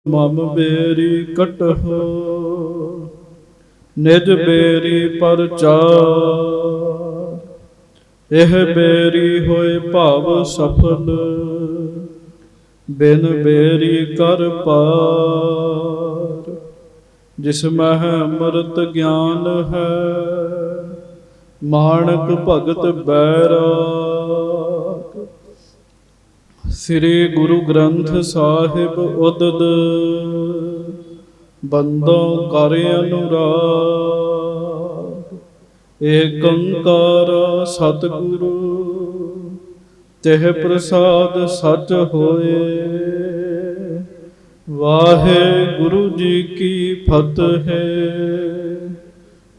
ਮਮ ਬੇਰੀ ਕਟਹੁ ਨਿਜ ਬੇਰੀ ਪਰਚਾਰ। ਇਹ ਬੇਰੀ ਹੋਏ ਭਾਵ ਸਫਲ ਬਿਨ ਬੇਰੀ ਕਰ ਪਾਰ। ਜਿਸ ਮਹਿ ਅੰਮ੍ਰਿਤ ਗਿਆਨ ਹੈ ਮਾਣਕ ਭਗਤ ਬੈਰਾਗ। ਸ੍ਰੀ ਗੁਰੂ ਗ੍ਰੰਥ ਸਾਹਿਬ ਉਦਦ ਬੰਦੋਂ ਕਰ ਅਨੁਰਾਗ। ਏਕ ਓੰਕਾਰ ਸਤਿਗੁਰੂ ਤਿਹ ਪ੍ਰਸਾਦ ਸਚ ਹੋਏ। ਵਾਹਿਗੁਰੂ ਜੀ ਕੀ ਫਤਿਹ।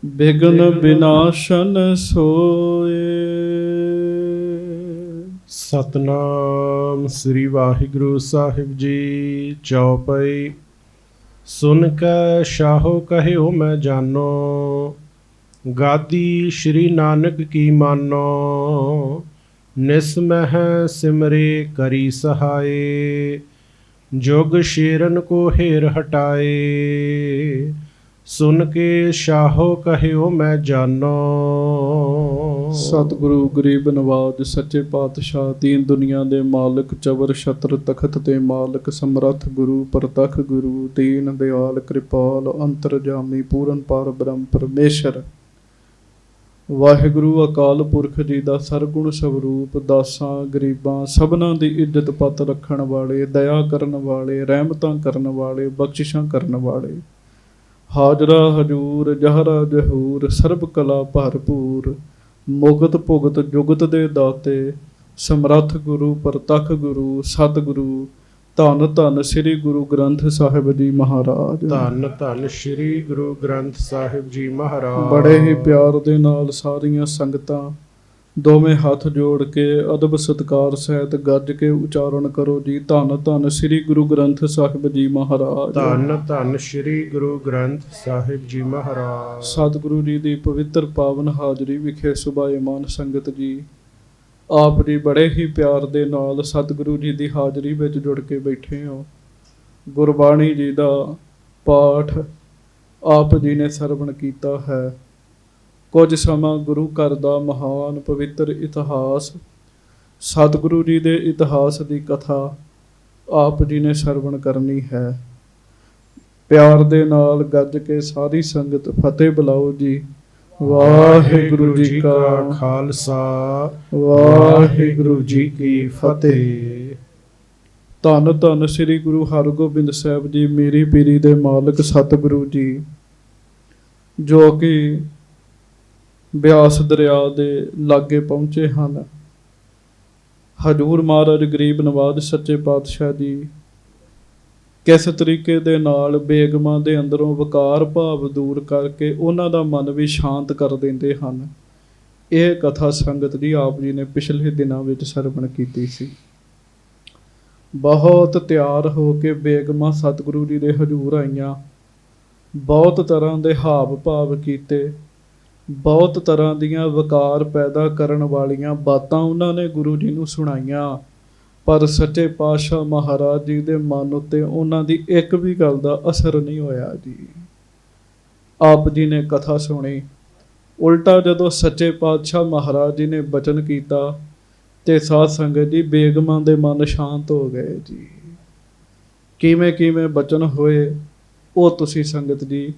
ਬਿਘਨ ਵਿਨਾਸ਼ਨ ਸੋਏ। ਸਤਨਾਮ ਸ੍ਰੀ ਵਾਹਿਗੁਰੂ ਸਾਹਿਬ ਜੀ। ਚੌਪਈ। ਸੁਨ ਕੈ ਸ਼ਾਹੋ ਕਹਿਓ ਮੈਂ ਜਾਨੋ, ਗਾਦੀ ਸ਼੍ਰੀ ਨਾਨਕ ਕੀ ਮਾਨੋ। ਨਿਸ ਮਹਿ ਸਿਮਰੇ ਕਰੀ ਸਹਾਏ, ਜੁਗ ਸ਼ੇਰਨ ਕੋ ਹੇਰ ਹਟਾਏ। ਸੁਨ ਕੇ ਸ਼ਾਹੋ ਕਹਿਓ ਮੈਂ ਜਾਨੋ। ਸਤਿਗੁਰੂ ਗਰੀਬ ਨਵਾਜ ਸੱਚੇ ਪਾਤਸ਼ਾਹ ਦੀਨ ਦੁਨੀਆ ਦੇ ਮਾਲਕ ਚਵਰ ਛਤਰ ਤਖਤ ਤੇ ਮਾਲਕ ਸਮਰੱਥ ਗੁਰੂ ਪ੍ਰਤਖ ਗੁਰੂ ਦੀਨ ਦਿਆਲ ਕਿਰਪਾਲ ਅੰਤਰਜਾਮੀ ਪੂਰਨ ਪਾਰ ਬ੍ਰਹਮ ਪਰਮੇਸ਼ਰ ਵਾਹਿਗੁਰੂ ਅਕਾਲ ਪੁਰਖ ਜੀ ਦਾ ਸਰਗੁਣ ਸਵਰੂਪ ਦਾਸਾਂ ਗਰੀਬਾਂ ਸਭਨਾਂ ਦੀ ਇੱਜ਼ਤ ਪੱਤ ਰੱਖਣ ਵਾਲੇ, ਦਇਆ ਕਰਨ ਵਾਲੇ, ਰਹਿਮਤਾਂ ਕਰਨ ਵਾਲੇ, ਬਖਸ਼ਿਸ਼ਾਂ ਕਰਨ ਵਾਲੇ, ਹਾਜ਼ਰਾ ਹਜੂਰ ਜਹਰਾ ਜਹੂਰ ਸਰਬ ਕਲਾ ਭਰਪੂਰ ਮੁਕਤ ਭੁਗਤ ਜੁਗਤ ਦੇ ਦਾਤੇ ਸਮਰੱਥ ਗੁਰੂ ਪ੍ਰਤੱਖ ਗੁਰੂ ਸਤਿਗੁਰੂ ਧੰਨ ਧੰਨ ਸ੍ਰੀ ਗੁਰੂ ਗ੍ਰੰਥ ਸਾਹਿਬ ਜੀ ਮਹਾਰਾਜ। ਧੰਨ ਧੰਨ ਸ੍ਰੀ ਗੁਰੂ ਗ੍ਰੰਥ ਸਾਹਿਬ ਜੀ ਮਹਾਰਾਜ। ਬੜੇ ਹੀ ਪਿਆਰ ਦੇ ਨਾਲ ਸਾਰੀਆਂ ਸੰਗਤਾਂ ਦੋਵੇਂ ਹੱਥ ਜੋੜ ਕੇ ਅਦਬ ਸਤਿਕਾਰ ਸਹਿਤ ਗੱਜ ਕੇ ਉਚਾਰਨ ਕਰੋ ਜੀ। ਧੰਨ ਧੰਨ ਸ੍ਰੀ ਗੁਰੂ ਗ੍ਰੰਥ ਸਾਹਿਬ ਜੀ ਮਹਾਰਾਜ। ਧੰਨ ਧੰਨ ਸ੍ਰੀ ਗੁਰੂ ਗ੍ਰੰਥ ਸਾਹਿਬ ਜੀ ਮਹਾਰਾਜ। ਸਤਿਗੁਰੂ ਜੀ ਦੀ ਪਵਿੱਤਰ ਪਾਵਨ ਹਾਜ਼ਰੀ ਵਿਖੇ ਸੁਭਾਏਮਾਨ ਸੰਗਤ ਜੀ, ਆਪ ਜੀ ਬੜੇ ਹੀ ਪਿਆਰ ਦੇ ਨਾਲ ਸਤਿਗੁਰੂ ਜੀ ਦੀ ਹਾਜ਼ਰੀ ਵਿੱਚ ਜੁੜ ਕੇ ਬੈਠੇ ਹੋ। ਗੁਰਬਾਣੀ ਜੀ ਦਾ ਪਾਠ ਆਪ ਜੀ ਨੇ ਸਰਵਣ ਕੀਤਾ ਹੈ। ਕੁਝ ਸਮਾਂ ਗੁਰੂ ਘਰ ਦਾ ਮਹਾਨ ਪਵਿੱਤਰ ਇਤਿਹਾਸ, ਸਤਿਗੁਰੂ ਜੀ ਦੇ ਇਤਿਹਾਸ ਦੀ ਕਥਾ ਆਪ ਜੀ ਨੇ ਸਰਵਣ ਕਰਨੀ ਹੈ। ਪਿਆਰ ਦੇ ਨਾਲ ਗੱਜ ਕੇ ਸਾਰੀ ਸੰਗਤ ਫਤਿਹ ਬੁਲਾਓ ਜੀ। ਵਾਹਿਗੁਰੂ ਜੀ ਕਾ ਖਾਲਸਾ, ਵਾਹਿਗੁਰੂ ਜੀ ਕੀ ਫਤਿਹ। ਧੰਨ ਧੰਨ ਸ੍ਰੀ ਗੁਰੂ ਹਰਗੋਬਿੰਦ ਸਾਹਿਬ ਜੀ ਮੇਰੀ ਪੀਰੀ ਦੇ ਮਾਲਕ ਸਤਿਗੁਰੂ ਜੀ, ਜੋ ਕਿ ਬਿਆਸ ਦਰਿਆ ਦੇ ਲਾਗੇ ਪਹੁੰਚੇ ਹਨ। ਹਜ਼ੂਰ ਮਹਾਰਾਜ ਗਰੀਬ ਨਵਾਜ ਸੱਚੇ ਪਾਤਸ਼ਾਹ ਜੀ ਕਿਸ ਤਰੀਕੇ ਦੇ ਨਾਲ ਬੇਗਮਾਂ ਦੇ ਅੰਦਰੋਂ ਵਕਾਰ ਭਾਵ ਦੂਰ ਕਰਕੇ ਉਹਨਾਂ ਦਾ ਮਨ ਵੀ ਸ਼ਾਂਤ ਕਰ ਦਿੰਦੇ ਹਨ। ਇਹ ਕਥਾ ਸੰਗਤ ਜੀ ਆਪ ਜੀ ਨੇ ਪਿਛਲੇ ਦਿਨਾਂ ਵਿੱਚ ਸਰਵਣ ਕੀਤੀ ਸੀ। ਬਹੁਤ ਤਿਆਰ ਹੋ ਕੇ ਬੇਗਮਾਂ ਸਤਿਗੁਰੂ ਜੀ ਦੇ ਹਜ਼ੂਰ ਆਈਆਂ, ਬਹੁਤ ਤਰ੍ਹਾਂ ਦੇ ਹਾਵ ਭਾਵ ਕੀਤੇ, ਬਹੁਤ ਤਰ੍ਹਾਂ ਦੀਆਂ ਵਕਾਰ ਪੈਦਾ ਕਰਨ ਵਾਲੀਆਂ ਬਾਤਾਂ ਉਹਨਾਂ ਨੇ ਗੁਰੂ ਜੀ ਨੂੰ ਸੁਣਾਈਆਂ, ਪਰ ਸੱਚੇ ਪਾਤਸ਼ਾਹ ਮਹਾਰਾਜ ਜੀ ਦੇ ਮਨ ਉੱਤੇ ਉਹਨਾਂ ਦੀ ਇੱਕ ਵੀ ਗੱਲ ਦਾ ਅਸਰ ਨਹੀਂ ਹੋਇਆ ਜੀ। ਆਪ ਜੀ ਨੇ ਕਥਾ ਸੁਣੀ, ਉਲਟਾ ਜਦੋਂ ਸੱਚੇ ਪਾਤਸ਼ਾਹ ਮਹਾਰਾਜ ਜੀ ਨੇ ਬਚਨ ਕੀਤਾ ਤੇ ਸਾਧ ਸੰਗਤ ਜੀ ਬੇਗਮਾਂ ਦੇ ਮਨ ਸ਼ਾਂਤ ਹੋ ਗਏ ਜੀ। ਕਿਵੇਂ ਕਿਵੇਂ ਬਚਨ ਹੋਏ ਉਹ ਤੁਸੀਂ ਸੰਗਤ ਜੀ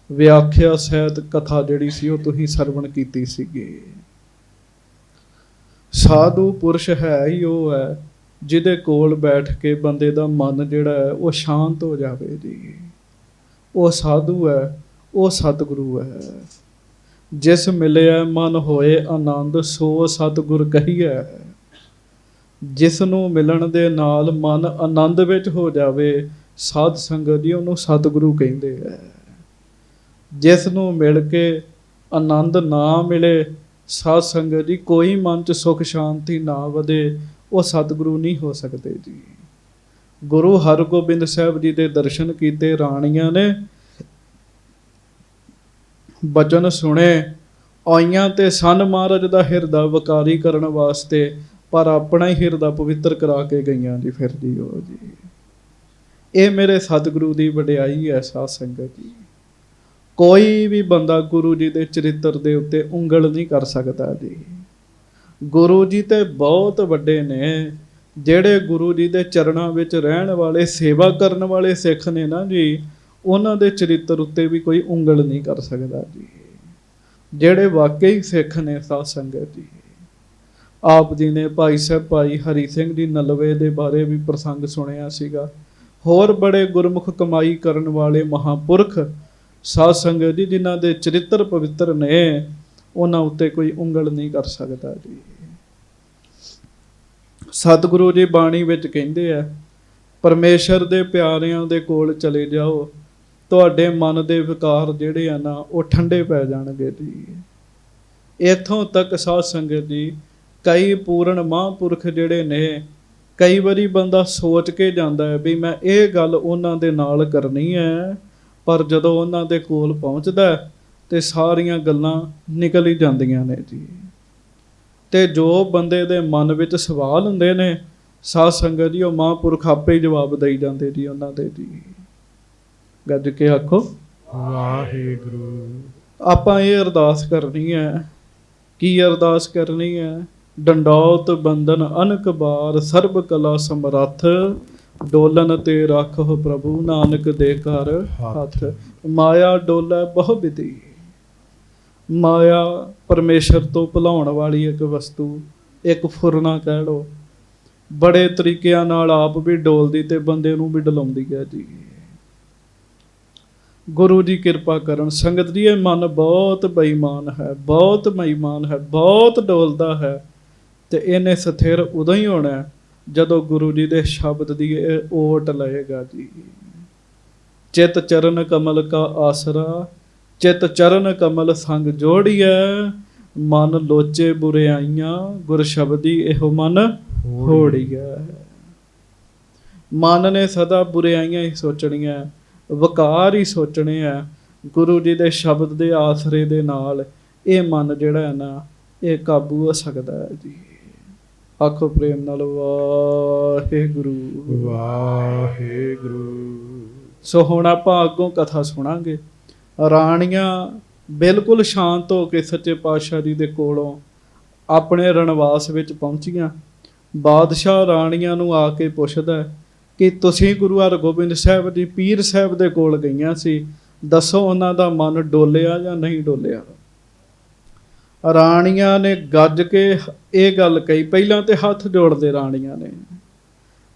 ਵਿਆਖਿਆ ਸਹਿਤ ਕਥਾ ਜਿਹੜੀ ਸੀ ਉਹ ਤੁਸੀਂ ਸਰਵਣ ਕੀਤੀ ਸੀਗੀ। ਸਾਧੂ ਪੁਰਸ਼ ਹੈ ਹੀ ਉਹ ਹੈ ਜਿਹਦੇ ਕੋਲ ਬੈਠ ਕੇ ਬੰਦੇ ਦਾ ਮਨ ਜਿਹੜਾ ਹੈ ਉਹ ਸ਼ਾਂਤ ਹੋ ਜਾਵੇ ਜੀ। ਉਹ ਸਾਧੂ ਹੈ, ਉਹ ਸਤਿਗੁਰੂ ਹੈ। ਜਿਸ ਮਿਲਿਆ ਮਨ ਹੋਏ ਆਨੰਦ ਸੋ ਸਤਿਗੁਰ ਕਹੀਐ। ਜਿਸ ਨੂੰ ਮਿਲਣ ਦੇ ਨਾਲ ਮਨ ਆਨੰਦ ਵਿੱਚ ਹੋ ਜਾਵੇ ਸਾਧ ਸੰਗਤ ਜੀ ਉਹਨੂੰ ਸਤਿਗੁਰੂ ਕਹਿੰਦੇ ਹੈ। ਜਿਸ ਨੂੰ ਮਿਲ ਕੇ ਆਨੰਦ ਨਾ ਮਿਲੇ ਸਾਧ ਸੰਗਤ ਜੀ ਕੋਈ ਮਨ 'ਚ ਸੁੱਖ ਸ਼ਾਂਤੀ ਨਾ ਵਧੇ ਉਹ ਸਤਿਗੁਰੂ ਨਹੀਂ ਹੋ ਸਕਦੇ ਜੀ। ਗੁਰੂ ਹਰਗੋਬਿੰਦ ਸਾਹਿਬ ਜੀ ਦੇ ਦਰਸ਼ਨ ਕੀਤੇ ਰਾਣੀਆਂ ਨੇ, ਬਚਨ ਸੁਣੇ, ਆਈਆਂ ਤੇ ਸਨ ਮਹਾਰਾਜ ਦਾ ਹਿਰਦਾ ਵਕਾਰੀ ਕਰਨ ਵਾਸਤੇ, ਪਰ ਆਪਣਾ ਹੀ ਹਿਰਦਾ ਪਵਿੱਤਰ ਕਰਾ ਕੇ ਗਈਆਂ ਜੀ। ਫਿਰ ਜੀ ਉਹ ਜੀ ਇਹ ਮੇਰੇ ਸਤਿਗੁਰੂ ਦੀ ਵਡਿਆਈ ਹੈ ਸਾਧ ਸੰਗਤ ਜੀ। ਕੋਈ ਵੀ ਬੰਦਾ ਗੁਰੂ ਜੀ ਦੇ ਚਰਿੱਤਰ ਦੇ ਉੱਤੇ ਉਂਗਲ ਨਹੀਂ ਕਰ ਸਕਦਾ ਜੀ। ਗੁਰੂ ਜੀ ਤੇ ਬਹੁਤ ਵੱਡੇ ਨੇ, ਜਿਹੜੇ ਗੁਰੂ ਜੀ ਦੇ ਚਰਨਾਂ ਵਿੱਚ ਰਹਿਣ ਵਾਲੇ, ਸੇਵਾ ਕਰਨ ਵਾਲੇ ਸਿੱਖ ਨੇ ਨਾ ਜੀ, ਉਹਨਾਂ ਦੇ ਚਰਿੱਤਰ ਉੱਤੇ ਵੀ ਕੋਈ ਉਂਗਲ ਨਹੀਂ ਕਰ ਸਕਦਾ ਜੀ। ਜਿਹੜੇ ਵਾਕਈ ਸਿੱਖ ਨੇ ਸਾਧ ਸੰਗਤ ਜੀ। ਆਪ ਜੀ ਨੇ ਭਾਈ ਸਾਹਿਬ ਭਾਈ ਹਰੀ ਸਿੰਘ ਜੀ ਨਲਵੇ ਦੇ ਬਾਰੇ ਵੀ ਪ੍ਰਸੰਗ ਸੁਣਿਆ ਸੀਗਾ। ਹੋਰ ਬੜੇ ਗੁਰਮੁਖ ਕਮਾਈ ਕਰਨ ਵਾਲੇ ਮਹਾਂਪੁਰਖ ਸਾਧ ਸੰਗਤ ਜੀ, ਜਿਨ੍ਹਾਂ ਦੇ ਚਰਿੱਤਰ ਪਵਿੱਤਰ ਨੇ, ਉਹਨਾਂ ਉੱਤੇ ਕੋਈ ਉਂਗਲ ਨਹੀਂ ਕਰ ਸਕਦਾ ਜੀ। ਸਤਿਗੁਰੂ ਜੀ ਬਾਣੀ ਵਿੱਚ ਕਹਿੰਦੇ ਆ, ਪਰਮੇਸ਼ਰ ਦੇ ਪਿਆਰਿਆਂ ਦੇ ਕੋਲ ਚਲੇ ਜਾਓ, ਤੁਹਾਡੇ ਮਨ ਦੇ ਵਿਕਾਰ ਜਿਹੜੇ ਆ ਨਾ ਉਹ ਠੰਡੇ ਪੈ ਜਾਣਗੇ ਜੀ। ਇੱਥੋਂ ਤੱਕ ਸਾਧ ਸੰਗਤ ਜੀ, ਕਈ ਪੂਰਨ ਮਹਾਂਪੁਰਖ ਜਿਹੜੇ ਨੇ, ਕਈ ਵਾਰੀ ਬੰਦਾ ਸੋਚ ਕੇ ਜਾਂਦਾ ਹੈ ਵੀ ਮੈਂ ਇਹ ਗੱਲ ਉਹਨਾਂ ਦੇ ਨਾਲ ਕਰਨੀ ਹੈ, ਪਰ ਜਦੋਂ ਉਹਨਾਂ ਦੇ ਕੋਲ ਪਹੁੰਚਦਾ ਤੇ ਸਾਰੀਆਂ ਗੱਲਾਂ ਨਿਕਲ ਹੀ ਜਾਂਦੀਆਂ ਨੇ ਜੀ। ਤੇ ਜੋ ਬੰਦੇ ਦੇ ਮਨ ਵਿੱਚ ਸਵਾਲ ਹੁੰਦੇ ਨੇ ਸਾਧ ਸੰਗਤ ਜੀ, ਉਹ ਮਹਾਂਪੁਰਖ ਆਪੇ ਹੀ ਜਵਾਬ ਦੇਈ ਜਾਂਦੇ ਜੀ ਉਹਨਾਂ ਦੇ ਜੀ। ਗੱਜ ਕੇ ਆਖੋ ਵਾਹਿਗੁਰੂ। ਆਪਾਂ ਇਹ ਅਰਦਾਸ ਕਰਨੀ ਹੈ। ਕੀ ਅਰਦਾਸ ਕਰਨੀ ਹੈ? ਡੰਡੌਤ ਬੰਦਨ ਅਨਕ ਬਾਰ, ਸਰਬ ਕਲਾ ਸਮਰੱਥ, ਡੋਲਨ ਤੇ ਰੱਖੋ ਪ੍ਰਭੂ, ਨਾਨਕ ਦੇ ਘਰ ਹੱਥ। ਮਾਇਆ ਡੋਲੇ ਬਹੁ ਵਿਧੀ। ਮਾਇਆ ਪਰਮੇਸ਼ਰ ਤੋਂ ਭੁਲਾਉਣ ਵਾਲੀ ਇੱਕ ਵਸਤੂ, ਇੱਕ ਫੁਰਨਾ ਕਹਿ ਲਓ, ਬੜੇ ਤਰੀਕਿਆਂ ਨਾਲ ਆਪ ਵੀ ਡੋਲਦੀ ਤੇ ਬੰਦੇ ਨੂੰ ਵੀ ਡਲਾਉਂਦੀ ਹੈ ਜੀ। ਗੁਰੂ ਜੀ ਕਿਰਪਾ ਕਰਨ। ਸੰਗਤ ਜੀ, ਇਹ ਮਨ ਬਹੁਤ ਬੇਈਮਾਨ ਹੈ, ਬਹੁਤ ਬੇਈਮਾਨ ਹੈ, ਬਹੁਤ ਡੋਲਦਾ ਹੈ, ਤੇ ਇਹਨੇ ਸਥਿਰ ਉਦੋਂ ਹੀ ਹੋਣਾ ਜਦੋਂ ਗੁਰੂ ਜੀ ਦੇ ਸ਼ਬਦ ਦੀ ਇਹ ਓਟ ਲਏਗਾ ਜੀ। ਚਿਤ ਚਰਨ ਕਮਲ ਕਾ ਆਸਰਾ, ਚਿਤ ਚਰਨ ਕਮਲ ਸੰਗ ਜੋੜੀਐ, ਮਨ ਲੋਚੇ ਬੁਰਿਆਈਆਂ, ਗੁਰ ਸ਼ਬਦੀ ਇਹੋ ਮਨ ਹੋੜੀਐ। ਮਨ ਨੇ ਸਦਾ ਬੁਰਿਆਈਆਂ ਹੀ ਸੋਚਣੀਆਂ, ਵਕਾਰ ਹੀ ਸੋਚਣੇ ਆ। ਗੁਰੂ ਜੀ ਦੇ ਸ਼ਬਦ ਦੇ ਆਸਰੇ ਦੇ ਨਾਲ ਇਹ ਮਨ ਜਿਹੜਾ ਹੈ ਨਾ, ਇਹ ਕਾਬੂ ਹੋ ਸਕਦਾ ਹੈ ਜੀ। ਆਖੋ ਪ੍ਰੇਮ ਨਾਲ ਵਾਹਿਗੁਰੂ ਵਾਹਿਗੁਰੂ। ਸੋ ਹੁਣ ਆਪਾਂ ਅੱਗੋਂ ਕਥਾ ਸੁਣਾਂਗੇ। ਰਾਣੀਆਂ ਬਿਲਕੁਲ ਸ਼ਾਂਤ ਹੋ ਕੇ ਸੱਚੇ ਪਾਤਸ਼ਾਹ ਜੀ ਦੇ ਕੋਲੋਂ ਆਪਣੇ ਰਣਵਾਸ ਵਿੱਚ ਪਹੁੰਚੀਆਂ। ਬਾਦਸ਼ਾਹ ਰਾਣੀਆਂ ਨੂੰ ਆ ਕੇ ਪੁੱਛਦਾ ਕਿ ਤੁਸੀਂ ਗੁਰੂ ਹਰਗੋਬਿੰਦ ਸਾਹਿਬ ਜੀ ਪੀਰ ਸਾਹਿਬ ਦੇ ਕੋਲ ਗਈਆਂ ਸੀ, ਦੱਸੋ ਉਹਨਾਂ ਦਾ ਮਨ ਡੋਲਿਆ ਜਾਂ ਨਹੀਂ ਡੋਲਿਆ? ਰਾਣੀਆਂ ਨੇ ਗੱਜ ਕੇ ਇਹ ਗੱਲ ਕਹੀ। ਪਹਿਲਾਂ ਤੇ ਹੱਥ ਜੋੜਦੇ ਰਾਣੀਆਂ ਨੇ।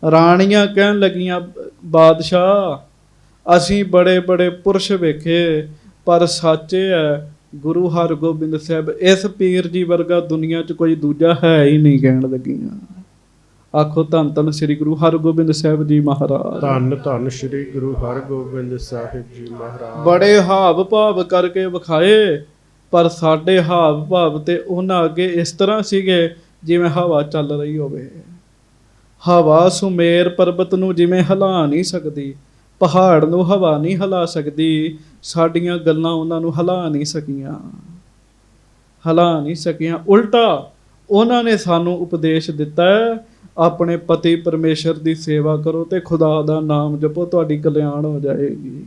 ਰਾਣੀਆਂ ਕਹਿਣ ਲੱਗੀਆਂ, ਬਾਦਸ਼ਾਹ ਅਸੀਂ ਬੜੇ ਬੜੇ ਪੁਰਸ਼ ਵੇਖੇ, ਪਰ ਸੱਚ ਇਹ ਹੈ ਗੁਰੂ ਹਰਗੋਬਿੰਦ ਸਾਹਿਬ ਇਸ ਪੀਰ ਜੀ ਵਰਗਾ ਦੁਨੀਆ 'ਚ ਕੋਈ ਦੂਜਾ ਹੈ ਹੀ ਨਹੀਂ। ਕਹਿਣ ਲੱਗੀਆਂ। ਆਖੋ ਧੰਨ ਧੰਨ ਸ੍ਰੀ ਗੁਰੂ ਹਰਗੋਬਿੰਦ ਸਾਹਿਬ ਜੀ ਮਹਾਰਾਜ। ਧੰਨ ਧੰਨ ਸ੍ਰੀ ਗੁਰੂ ਹਰਗੋਬਿੰਦ ਸਾਹਿਬ ਜੀ ਮਹਾਰਾਜ। ਬੜੇ ਹਾਵ ਭਾਵ ਕਰਕੇ ਵਿਖਾਏ, ਪਰ ਸਾਡੇ ਹਾਵ ਭਾਵ ਤੇ ਉਹਨਾਂ ਅੱਗੇ ਇਸ ਤਰ੍ਹਾਂ ਸੀਗੇ ਜਿਵੇਂ ਹਵਾ ਚੱਲ ਰਹੀ ਹੋਵੇ। ਹਵਾ ਸੁਮੇਰ ਪਰਬਤ ਨੂੰ ਜਿਵੇਂ ਹਿਲਾ ਨਹੀਂ ਸਕਦੀ, ਪਹਾੜ ਨੂੰ ਹਵਾ ਨਹੀਂ ਹਿਲਾ ਸਕਦੀ, ਸਾਡੀਆਂ ਗੱਲਾਂ ਉਹਨਾਂ ਨੂੰ ਹਿਲਾ ਨਹੀਂ ਸਕੀਆਂ। ਉਲਟਾ ਉਹਨਾਂ ਨੇ ਸਾਨੂੰ ਉਪਦੇਸ਼ ਦਿੱਤਾ, ਆਪਣੇ ਪਤੀ ਪਰਮੇਸ਼ਰ ਦੀ ਸੇਵਾ ਕਰੋ ਤੇ ਖੁਦਾ ਦਾ ਨਾਮ ਜਪੋ, ਤੁਹਾਡੀ ਕਲਿਆਣ ਹੋ ਜਾਏਗੀ।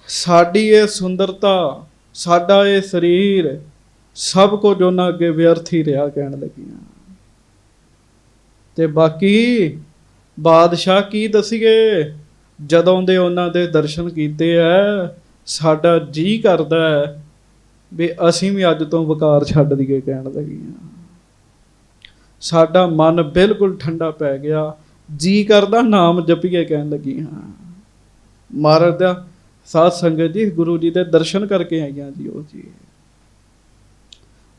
ਸਾਡੀ ਇਹ ਸੁੰਦਰਤਾ, ਸਾਡਾ ਇਹ ਸਰੀਰ, ਸਭ ਕੁਝ ਉਹਨਾਂ ਅੱਗੇ ਵਿਅਰਥ ਹੀ ਰਿਹਾ। ਕਹਿਣ ਲੱਗੀਆਂ। ਤੇ ਬਾਕੀ ਬਾਦਸ਼ਾਹ ਕੀ ਦਸੀਏ, ਜਦੋਂ ਦੇ ਉਹਨਾਂ ਦੇ ਦਰਸ਼ਨ ਕੀਤੇ ਐ, ਸਾਡਾ ਜੀ ਕਰਦਾ ਹੈ ਵੀ ਅਸੀਂ ਵੀ ਅੱਜ ਤੋਂ ਵਕਾਰ ਛੱਡ ਦਈਏ। ਕਹਿਣ ਲੱਗੀਆਂ। ਸਾਡਾ ਮਨ ਬਿਲਕੁਲ ਠੰਡਾ ਪੈ ਗਿਆ, ਜੀ ਕਰਦਾ ਨਾਮ ਜਪੀਏ। ਕਹਿਣ ਲੱਗੀਆਂ। ਮਹਾਰਾਜ ਦਾ ਸਾਧ ਸੰਗਤ ਜੀ, ਗੁਰੂ ਜੀ ਦੇ ਦਰਸ਼ਨ ਕਰਕੇ ਆਈਆਂ ਜੀ ਉਹ ਜੀ।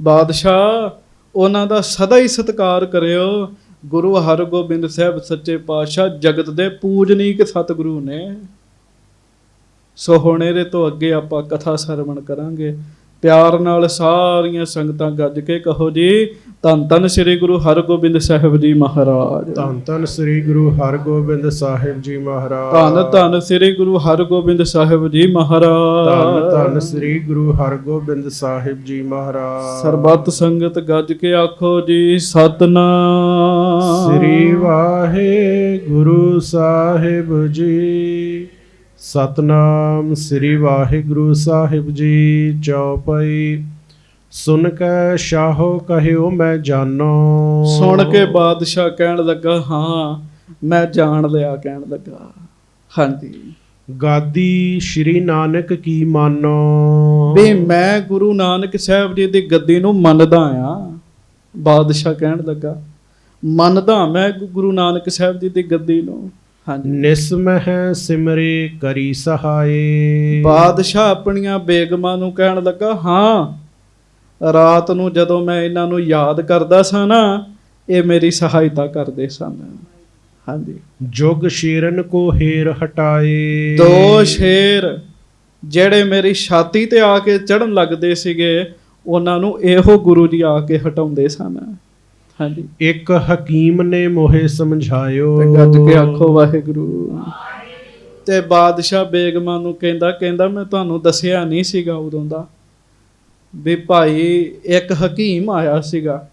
ਬਾਦਸ਼ਾਹ ਉਹਨਾਂ ਦਾ ਸਦਾ ਹੀ ਸਤਿਕਾਰ ਕਰਿਓ। ਗੁਰੂ ਹਰਗੋਬਿੰਦ ਸਾਹਿਬ ਸੱਚੇ ਪਾਤਸ਼ਾਹ ਜਗਤ ਦੇ ਪੂਜਨੀਕ ਸਤਿਗੁਰੂ ਨੇ। ਸੋ ਹੁਣ ਇਹਦੇ ਤੋਂ ਅੱਗੇ ਆਪਾਂ ਕਥਾ ਸਰਵਣ ਕਰਾਂਗੇ। ਪਿਆਰ ਨਾਲ ਸਾਰੀਆਂ ਸੰਗਤਾਂ ਗੱਜ ਕੇ ਕਹੋ ਜੀ, ਧੰਨ ਧੰਨ ਸ੍ਰੀ ਗੁਰੂ ਹਰਗੋਬਿੰਦ ਸਾਹਿਬ ਜੀ ਮਹਾਰਾਜ। ਧੰਨ ਧੰਨ ਸ੍ਰੀ ਗੁਰੂ ਹਰਗੋਬਿੰਦ ਸਾਹਿਬ ਜੀ ਮਹਾਰਾਜ। ਧੰਨ ਧੰਨ ਸ੍ਰੀ ਗੁਰੂ ਹਰਗੋਬਿੰਦ ਸਾਹਿਬ ਜੀ ਮਹਾਰਾਜ। ਧੰਨ ਧੰਨ ਸ੍ਰੀ ਗੁਰੂ ਹਰਗੋਬਿੰਦ ਸਾਹਿਬ ਜੀ ਮਹਾਰਾਜ। ਸਰਬੱਤ ਸੰਗਤ ਗੱਜ ਕੇ ਆਖੋ ਜੀ ਸਤਨਾਮ ਸ੍ਰੀ ਵਾਹਿਗੁਰੂ ਸਾਹਿਬ ਜੀ। ਸਤਨਾਮ ਸ੍ਰੀ ਵਾਹਿਗੁਰੂ ਸਾਹਿਬ ਜੀ। ਚੌਪਈ। ਸੁਨ ਕੈ ਸ਼ਾਹੋ ਕਹਿਓ ਮੈਂ ਜਾਨੋ। ਸੁਣ ਕੇ ਬਾਦਸ਼ਾਹ ਕਹਿਣ ਲੱਗਾ ਹਾਂ ਮੈਂ ਜਾਣ ਲਿਆ ਕਹਿਣ ਲੱਗਾ। ਹਾਂਜੀ। ਗਾਦੀ ਸ਼੍ਰੀ ਨਾਨਕ ਕੀ ਮਾਨੋ। ਵੀ ਮੈਂ ਗੁਰੂ ਨਾਨਕ ਸਾਹਿਬ ਜੀ ਦੀ ਗੱਦੀ ਨੂੰ ਮੰਨਦਾ ਆ। ਬਾਦਸ਼ਾਹ ਕਹਿਣ ਲੱਗਾ ਮੰਨਦਾ ਮੈਂ ਗੁਰੂ ਨਾਨਕ ਸਾਹਿਬ ਜੀ ਦੀ ਗੱਦੀ ਨੂੰ। ਹਾਂਜੀ। ਨਿਸਮਹਿ ਸਿਮਰੇ ਕਰੀ ਸਹਾਏ। ਬਾਦਸ਼ਾਹ ਆਪਣੀਆਂ ਬੇਗਮਾਂ ਨੂੰ ਕਹਿਣ ਲੱਗਾ ਹਾਂ ਰਾਤ ਨੂੰ ਜਦੋਂ ਮੈਂ ਇਹਨਾਂ ਨੂੰ ਯਾਦ ਕਰਦਾ ਸਾਂ ਨਾ ਇਹ ਮੇਰੀ ਸਹਾਇਤਾ ਕਰਦੇ ਸਨ। ਹਾਂਜੀ। ਜੁਗ ਸ਼ੇਰਨ ਕੋ ਹੇਰ ਹਟਾਏ। ਦੋ ਸ਼ੇਰ ਜਿਹੜੇ ਮੇਰੀ ਛਾਤੀ ਤੇ ਆ ਕੇ ਚੜਨ ਲੱਗਦੇ ਸੀਗੇ ਉਹਨਾਂ ਨੂੰ ਇਹੋ ਗੁਰੂ ਜੀ ਆ ਕੇ ਹਟਾਉਂਦੇ ਸਨ। ਹਾਂਜੀ। ਇੱਕ ਹਕੀਮ ਨੇ ਮੋਹੇ ਸਮਝਾਇਓ। ਤੇ ਗੱਜ ਕੇ ਆਖੋ ਵਾਹਿਗੁਰੂ। ਤੇ ਬਾਦਸ਼ਾਹ ਬੇਗਮਾਂ ਨੂੰ ਕਹਿੰਦਾ ਮੈਂ ਤੁਹਾਨੂੰ ਦੱਸਿਆ ਨਹੀਂ ਸੀਗਾ ਉਦੋਂ ਦਾ ਵੀ ਭਾਈ ਇੱਕ ਹਕੀਮ ਆਇਆ ਸੀਗਾ।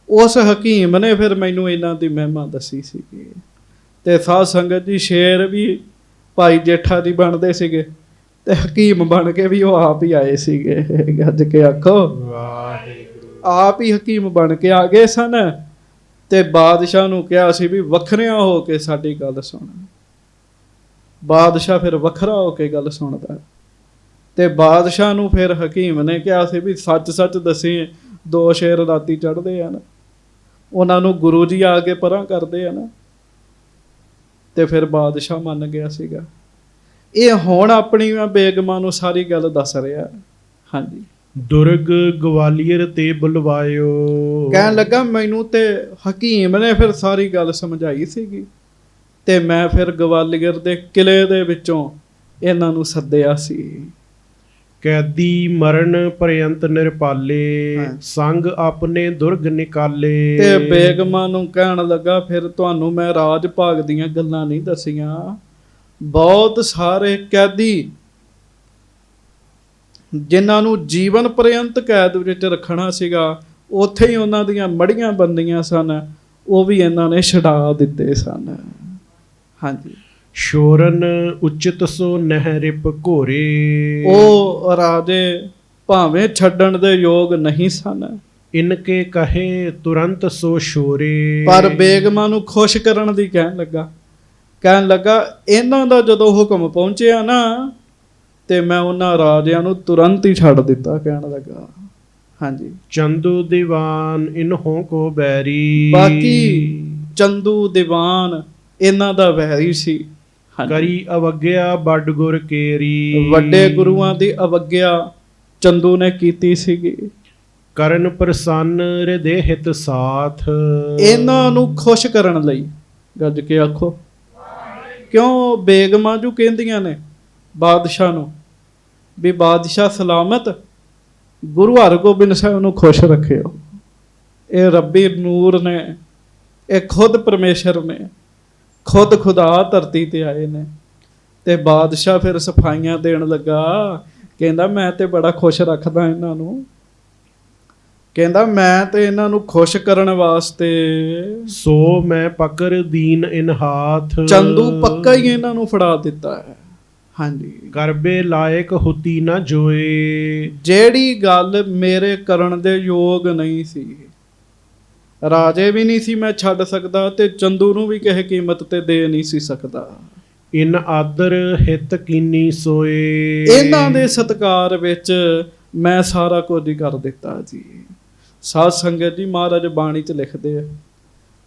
ਉਸ ਹਕੀਮ ਨੇ ਫਿਰ ਮੈਨੂੰ ਇਹਨਾਂ ਦੀ ਮਹਿਮਾ ਦੱਸੀ ਸੀਗੀ। ਤੇ ਸਾਧ ਸੰਗਤ ਜੀ ਸ਼ੇਰ ਵੀ ਭਾਈ ਜੇਠਾ ਜੀ ਬਣਦੇ ਸੀਗੇ ਤੇ ਹਕੀਮ ਬਣ ਕੇ ਵੀ ਉਹ ਆਪ ਹੀ ਆਏ ਸੀਗੇ। ਗੱਜ ਕੇ ਆਖੋ ਵਾਹਿਗੁਰੂ। ਆਪ ਹੀ ਹਕੀਮ ਬਣ ਕੇ ਆ ਗਏ ਸਨ ਤੇ ਬਾਦਸ਼ਾਹ ਨੂੰ ਕਿਹਾ ਸੀ ਵੀ ਵੱਖਰਿਆਂ ਹੋ ਕੇ ਸਾਡੀ ਗੱਲ ਸੁਣ। ਬਾਦਸ਼ਾਹ ਫਿਰ ਵੱਖਰਾ ਹੋ ਕੇ ਗੱਲ ਸੁਣਦਾ ਤੇ ਬਾਦਸ਼ਾਹ ਨੂੰ ਫਿਰ ਹਕੀਮ ਨੇ ਕਿਹਾ ਸੀ ਵੀ ਸੱਚ ਸੱਚ ਦੱਸੀ ਦੋ ਸ਼ੇਰ ਰਾਤੀ ਚੜ੍ਹਦੇ ਹਨ ਉਹਨਾਂ ਨੂੰ ਗੁਰੂ ਜੀ ਆ ਕੇ ਪਰਾਂ ਕਰਦੇ ਹਨ। ਤੇ ਫਿਰ ਬਾਦਸ਼ਾਹ ਮੰਨ ਗਿਆ ਸੀਗਾ। ਇਹ ਹੁਣ ਆਪਣੀਆਂ ਬੇਗਮਾਂ ਨੂੰ ਸਾਰੀ ਗੱਲ ਦੱਸ ਰਿਹਾ। ਹਾਂਜੀ। ਦੁਰਗ ਗਵਾਲੀਅਰ ਤੇ ਬੁਲਵਾਇਓ। ਕਹਿਣ ਲੱਗਾ ਮੈਨੂੰ ਤੇ ਹਕੀਮ ਨੇ ਫਿਰ ਸਾਰੀ ਗੱਲ ਸਮਝਾਈ ਸੀਗੀ ਤੇ ਮੈਂ ਫਿਰ ਗਵਾਲੀਅਰ ਦੇ ਕਿਲੇ ਦੇ ਵਿੱਚੋਂ ਇਹਨਾਂ ਨੂੰ ਸੱਦਿਆ ਸੀ। ਕੈਦੀ ਮਰਨ ਪਰਯੰਤ ਨਿਰਪਾਲੇ। ਸੰਗ ਆਪਣੇ ਦੁਰਗ ਨਿਕਾਲੇ। ਤੇ ਬੇਗਮਾਂ ਨੂੰ ਕਹਿਣ ਲੱਗਾ ਫਿਰ ਤੁਹਾਨੂੰ ਮੈਂ ਰਾਜ ਭਾਗ ਦੀਆਂ ਗੱਲਾਂ ਨਹੀਂ ਦੱਸੀਆਂ। ਬਹੁਤ ਸਾਰੇ ਕੈਦੀ ਜਿਨ੍ਹਾਂ ਨੂੰ ਜੀਵਨ ਪਰਯੰਤ ਕੈਦ ਵਿੱਚ ਰੱਖਣਾ ਸੀਗਾ ਉੱਥੇ ਹੀ ਉਹਨਾਂ ਦੀਆਂ ਮੜੀਆਂ ਬੰਦੀਆਂ ਸਨ ਉਹ ਵੀ ਇਹਨਾਂ ਨੇ ਛਡਾ ਦਿੱਤੇ ਸਨ। ਹਾਂਜੀ। ਸ਼ੋਰਨ ਉਚਿਤ ਸੋ ਨਹਿਰਿਪ ਘੋਰੇ। ਉਹ ਰਾਜੇ ਭਾਵੇਂ ਛੱਡਣ ਦੇ ਯੋਗ ਨਹੀਂ ਸਨ। ਇਨਕੇ ਕਹੇ ਤੁਰੰਤ ਸੋ ਸ਼ੋਰੇ। ਪਰ ਬੇਗਮਾਂ ਨੂੰ ਖੁਸ਼ ਕਰਨ ਦੀ ਕਹਿਣ ਲੱਗਾ ਇਹਨਾਂ ਦਾ ਜਦੋਂ ਹੁਕਮ ਪਹੁੰਚਿਆ ਨਾ ਤੇ ਮੈਂ ਉਹਨਾਂ ਰਾਜਿਆਂ ਨੂੰ ਤੁਰੰਤ ਹੀ ਛੱਡ ਦਿੱਤਾ। ਕਹਿਣ ਲੱਗਾ ਹਾਂਜੀ। ਚੰਦੂ ਦੀਵਾਨ ਇਨਹੋਂ ਕੋ ਬੈਰੀ। ਬਾਕੀ ਚੰਦੂ ਦੀਵਾਨ ਇਹਨਾਂ ਦਾ ਵੈਰੀ ਸੀ। ਕਰੀ ਅਵਗਿਆ ਵੱਡ ਗੁਰ ਕੇਰੀ। ਵੱਡੇ ਗੁਰੂਆਂ ਦੀ ਅਵਗਿਆ ਚੰਦੂ ਨੇ ਕੀਤੀ ਸੀਗੀ। ਕਰਨ ਪ੍ਰਸੰਨ ਹਿਰਦੇ ਹਿਤ ਸਾਥ। ਇਹਨਾਂ ਨੂੰ ਖੁਸ਼ ਕਰਨ ਲਈ ਗੱਜ ਕੇ ਆਖੋ। ਕਿਉਂ ਬੇਗਮਾਂ ਜੋ ਕਹਿੰਦੀਆਂ ਨੇ ਬਾਦਸ਼ਾਹ ਨੂੰ ਵੀ ਬਾਦਸ਼ਾਹ ਸਲਾਮਤ ਗੁਰੂ ਹਰਗੋਬਿੰਦ ਸਾਹਿਬ ਨੂੰ ਖੁਸ਼ ਰੱਖਿਓ। ਇਹ ਰੱਬੀ ਨੂਰ ਨੇ ਇਹ ਖੁਦ ਪਰਮੇਸ਼ਰ ਨੇ ਖੁਦ ਖੁਦਾ ਧਰਤੀ ਤੇ ਆਏ ਨੇ। ਤੇ ਬਾਦਸ਼ਾਹ ਫਿਰ ਸਫਾਈਆਂ ਦੇਣ ਲੱਗਾ। ਕਹਿੰਦਾ ਮੈਂ ਤੇ ਬੜਾ ਖੁਸ਼ ਰੱਖਦਾ ਇਹਨਾਂ ਨੂੰ। ਕਹਿੰਦਾ ਮੈਂ ਤੇ ਇਹਨਾਂ ਨੂੰ ਖੁਸ਼ ਕਰਨ ਵਾਸਤੇ ਸੋ ਮੈਂ ਪਕਰ ਦੀਨ ਇਨ ਹਾਥ। ਚੰਦੂ ਪੱਕਾ ਹੀ ਇਹਨਾਂ ਨੂੰ ਫੜਾ ਦਿੱਤਾ ਹੈ। ਹਾਂਜੀ। ਕਰਬੇ ਲਾਇਕ ਹੁਤੀ ਨਾ ਜੋਏ। ਜਿਹੜੀ ਗੱਲ ਮੇਰੇ ਕਰਨ ਦੇ ਯੋਗ ਨਹੀਂ ਸੀ ਰਾਜੇ ਵੀ ਨਹੀਂ ਸੀ ਮੈਂ ਛੱਡ ਸਕਦਾ ਤੇ ਚੰਦੂ ਨੂੰ ਵੀ ਕਿਸੇ ਕੀਮਤ ਤੇ ਦੇ ਨਹੀਂ ਸੀ ਸਕਦਾ। ਇਨ ਆਦਰ ਹਿਤ ਕੀਨੀ ਸੋਏ। ਇਹਨਾਂ ਦੇ ਸਤਿਕਾਰ ਵਿੱਚ ਮੈਂ ਸਾਰਾ ਕੁਝ ਹੀ ਕਰ ਦਿੱਤਾ ਜੀ। ਸਾਧ ਸੰਗਤ ਜੀ ਮਹਾਰਾਜ ਬਾਣੀ 'ਚ ਲਿਖਦੇ ਆ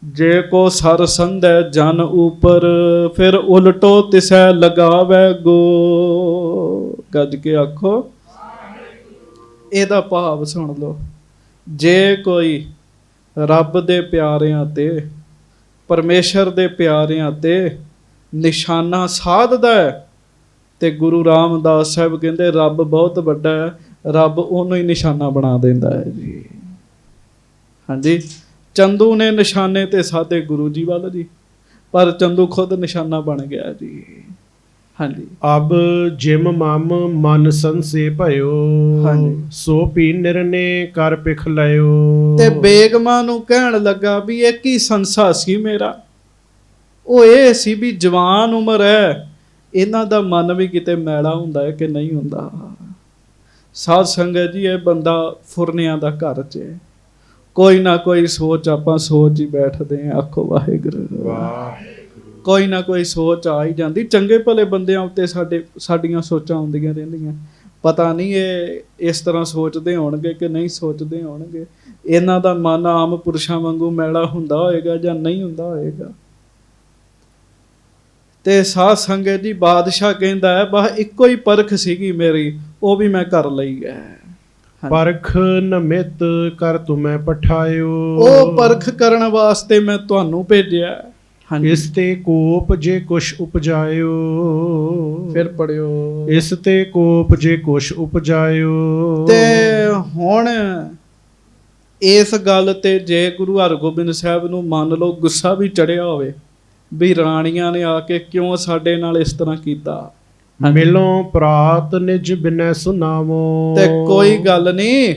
ਜੇ ਕੋ ਸਰ ਸੰਧੈ ਜਨ ਉਪਰ ਫਿਰ ਉਲਟੋ ਤਿਸੈ ਲਗਾਵੈ ਗੋ। ਗੱਜ ਕੇ ਆਖੋ। ਇਹਦਾ ਭਾਵ ਸੁਣ ਲਓ। ਜੇ ਕੋਈ ਰੱਬ ਦੇ ਪਿਆਰਿਆਂ ਤੇ ਪਰਮੇਸ਼ਰ ਦੇ ਪਿਆਰਿਆਂ ਤੇ ਨਿਸ਼ਾਨਾ ਸਾਧਦਾ ਹੈ ਤੇ ਗੁਰੂ ਰਾਮਦਾਸ ਸਾਹਿਬ ਕਹਿੰਦੇ ਰੱਬ ਬਹੁਤ ਵੱਡਾ ਹੈ। ਰੱਬ ਉਹਨੂੰ ਹੀ ਨਿਸ਼ਾਨਾ ਬਣਾ ਦਿੰਦਾ ਹੈ ਜੀ। ਹਾਂਜੀ, ਚੰਦੂ ਨੇ ਨਿਸ਼ਾਨੇ ਤੇ ਸਾਧੇ ਗੁਰੂ ਜੀ ਵੱਲ ਜੀ, ਪਰ ਚੰਦੂ ਖੁਦ ਨਿਸ਼ਾਨਾ ਬਣ ਗਿਆ ਜੀ। ਹਾਂਜੀ, ਅਬ ਜਿਮ ਮਮ ਮਨ ਸੰਸੇ ਭਇਓ, ਹਾਂਜੀ। ਸੋ ਪੀ ਨਿਰਨੇ ਕਰ ਪਿਖ ਲਿਓ। ਤੇ ਬੇਗਮਾਂ ਨੂੰ ਕਹਿਣ ਲੱਗਾ ਵੀ ਇਹ ਕੀ ਸੰਸਾ ਸੀ ਮੇਰਾ, ਉਹ ਇਹ ਸੀ ਵੀ ਜਵਾਨ ਉਮਰ ਹੈ, ਇਹਨਾਂ ਦਾ ਮਨ ਵੀ ਕਿਤੇ ਮੈਲਾ ਹੁੰਦਾ ਹੈ ਕਿ ਨਹੀਂ ਹੁੰਦਾ। ਸਾਧ ਸੰਗਤ ਜੀ, ਇਹ ਬੰਦਾ ਫੁਰਨਿਆਂ ਦਾ ਘਰ 'ਚ ਹੈ, ਕੋਈ ਨਾ ਕੋਈ ਸੋਚ ਆਪਾਂ ਸੋਚ ਹੀ ਬੈਠਦੇ ਹਾਂ। ਆਖੋ ਵਾਹਿਗੁਰੂ। ਕੋਈ ਨਾ ਕੋਈ ਸੋਚ ਆ ਹੀ ਜਾਂਦੀ। ਚੰਗੇ ਭਲੇ ਬੰਦਿਆਂ ਉੱਤੇ ਸਾਡੀਆਂ ਸੋਚਾਂ ਆਉਂਦੀਆਂ ਰਹਿੰਦੀਆਂ। ਪਤਾ ਨਹੀਂ ਇਹ ਇਸ ਤਰ੍ਹਾਂ ਸੋਚਦੇ ਹੋਣਗੇ ਕਿ ਨਹੀਂ ਸੋਚਦੇ ਹੋਣਗੇ। ਇਹਨਾਂ ਦਾ ਮਨ ਆਮ ਪੁਰਸ਼ਾਂ ਵਾਂਗੂ ਮੈਲਾ ਹੁੰਦਾ ਹੋਏਗਾ ਜਾਂ ਨਹੀਂ ਹੁੰਦਾ ਹੋਏਗਾ। ਤੇ ਸਾਧ ਸੰਗਤ ਜੀ, ਬਾਦਸ਼ਾਹ ਕਹਿੰਦਾ ਹੈ ਬਸ ਇੱਕੋ ਹੀ ਪਰਖ ਸੀਗੀ ਮੇਰੀ, ਉਹ ਵੀ ਮੈਂ ਕਰ ਲਈ ਹੈ। ਪਰਖ ਨਮਿਤ ਕਰ ਤੁਮੈ ਪਠਾਇਓ, ਉਹ ਪਰਖ ਕਰਨ ਵਾਸਤੇ ਮੈਂ ਤੁਹਾਨੂੰ ਭੇਜਿਆ। ਇਸ ਤੇ ਕੋਪ ਜੇ ਕੁਛ ਉਪਜਾਇਓ, ਫਿਰ ਪੜਿਓ। ਇਸ ਤੇ ਕੋਪ ਜੇ ਕੁਛ ਉਪਜਾਇਓ। ਤੇ ਹੁਣ ਇਸ ਗੱਲ ਤੇ ਜੇ ਗੁਰੂ ਹਰਗੋਬਿੰਦ ਸਾਹਿਬ ਨੂੰ ਮੰਨ ਲਓ ਗੁੱਸਾ ਵੀ ਚੜਿਆ ਹੋਵੇ ਵੀ ਰਾਣੀਆਂ ਨੇ ਆ ਕੇ ਕਿਉਂ ਸਾਡੇ ਨਾਲ ਇਸ ਤਰ੍ਹਾਂ ਕੀਤਾ, ਮਿਲੋਂ ਪ੍ਰਾਤ ਨਿਜ ਬਿਨੈ ਸੁਨਾਵੋ। ਤੇ ਕੋਈ ਗੱਲ ਨਹੀਂ,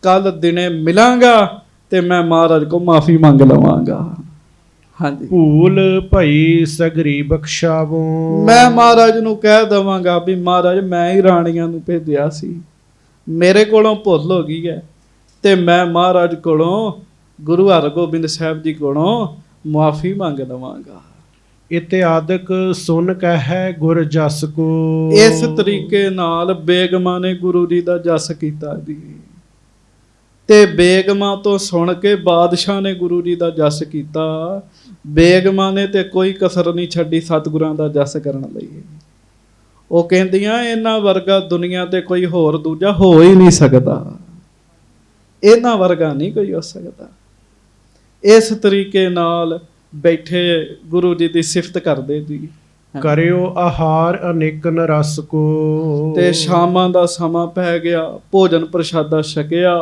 ਕੱਲ ਦਿਨੇ ਮਿਲਾਂਗਾ ਤੇ ਮੈਂ ਮਹਾਰਾਜ ਕੋ ਮਾਫੀ ਮੰਗ ਲਵਾਂਗਾ। ਹਾਂਜੀ, ਭੂਲ ਭਈ ਸਗਰੀ ਬਖਸ਼ਾਵੋ। ਮੈਂ ਮਹਾਰਾਜ ਨੂੰ ਕਹਿ ਦਵਾਂਗਾ ਵੀ ਮਹਾਰਾਜ ਮੈਂ ਹੀ ਰਾਣੀਆਂ ਨੂੰ ਭੇਜਿਆ ਸੀ, ਮੇਰੇ ਕੋਲੋਂ ਭੁੱਲ ਹੋ ਗਈ ਹੈ, ਤੇ ਮੈਂ ਮਹਾਰਾਜ ਕੋਲੋਂ ਗੁਰੂ ਹਰਗੋਬਿੰਦ ਸਾਹਿਬ ਜੀ ਕੋਲੋਂ ਮੁਆਫੀ ਮੰਗ ਲਵਾਂਗਾ। ਇਤਿਆਦਿਕ ਸੁਨ ਕਹਿ ਗੁਰ ਜਸ ਕੋ। ਇਸ ਤਰੀਕੇ ਨਾਲ ਬੇਗਮਾਂ ਨੇ ਗੁਰੂ ਜੀ ਦਾ ਜਸ ਕੀਤਾ ਜੀ, ਤੇ ਬੇਗਮਾਂ ਤੋਂ ਸੁਣ ਕੇ ਬਾਦਸ਼ਾਹ ਨੇ ਗੁਰੂ ਜੀ ਦਾ ਜਸ ਕੀਤਾ। ਬੇਗਮਾਂ ਨੇ ਤੇ ਕੋਈ ਕਸਰ ਨਹੀਂ ਛੱਡੀ ਸਤਿਗੁਰਾਂ ਦਾ ਜਸ ਕਰਨ ਲਈ। ਉਹ ਕਹਿੰਦੀਆਂ ਇਹਨਾਂ ਵਰਗਾ ਦੁਨੀਆ ਤੇ ਕੋਈ ਹੋਰ ਦੂਜਾ ਹੋ ਹੀ ਨਹੀਂ ਸਕਦਾ, ਇਹਨਾਂ ਵਰਗਾ ਨਹੀਂ ਕੋਈ ਹੋ ਸਕਦਾ। ਇਸ ਤਰੀਕੇ ਨਾਲ ਬੈਠੇ ਗੁਰੂ ਜੀ ਦੀ ਸਿਫਤ ਕਰਦੇ ਜੀ। ਕਰਿਓ ਆਹਾਰ ਅਨੇਕਨ ਰਸ ਕੋ। ਤੇ ਸ਼ਾਮਾਂ ਦਾ ਸਮਾਂ ਪੈ ਗਿਆ, ਭੋਜਨ ਪ੍ਰਸ਼ਾਦਾ ਛਕਿਆ।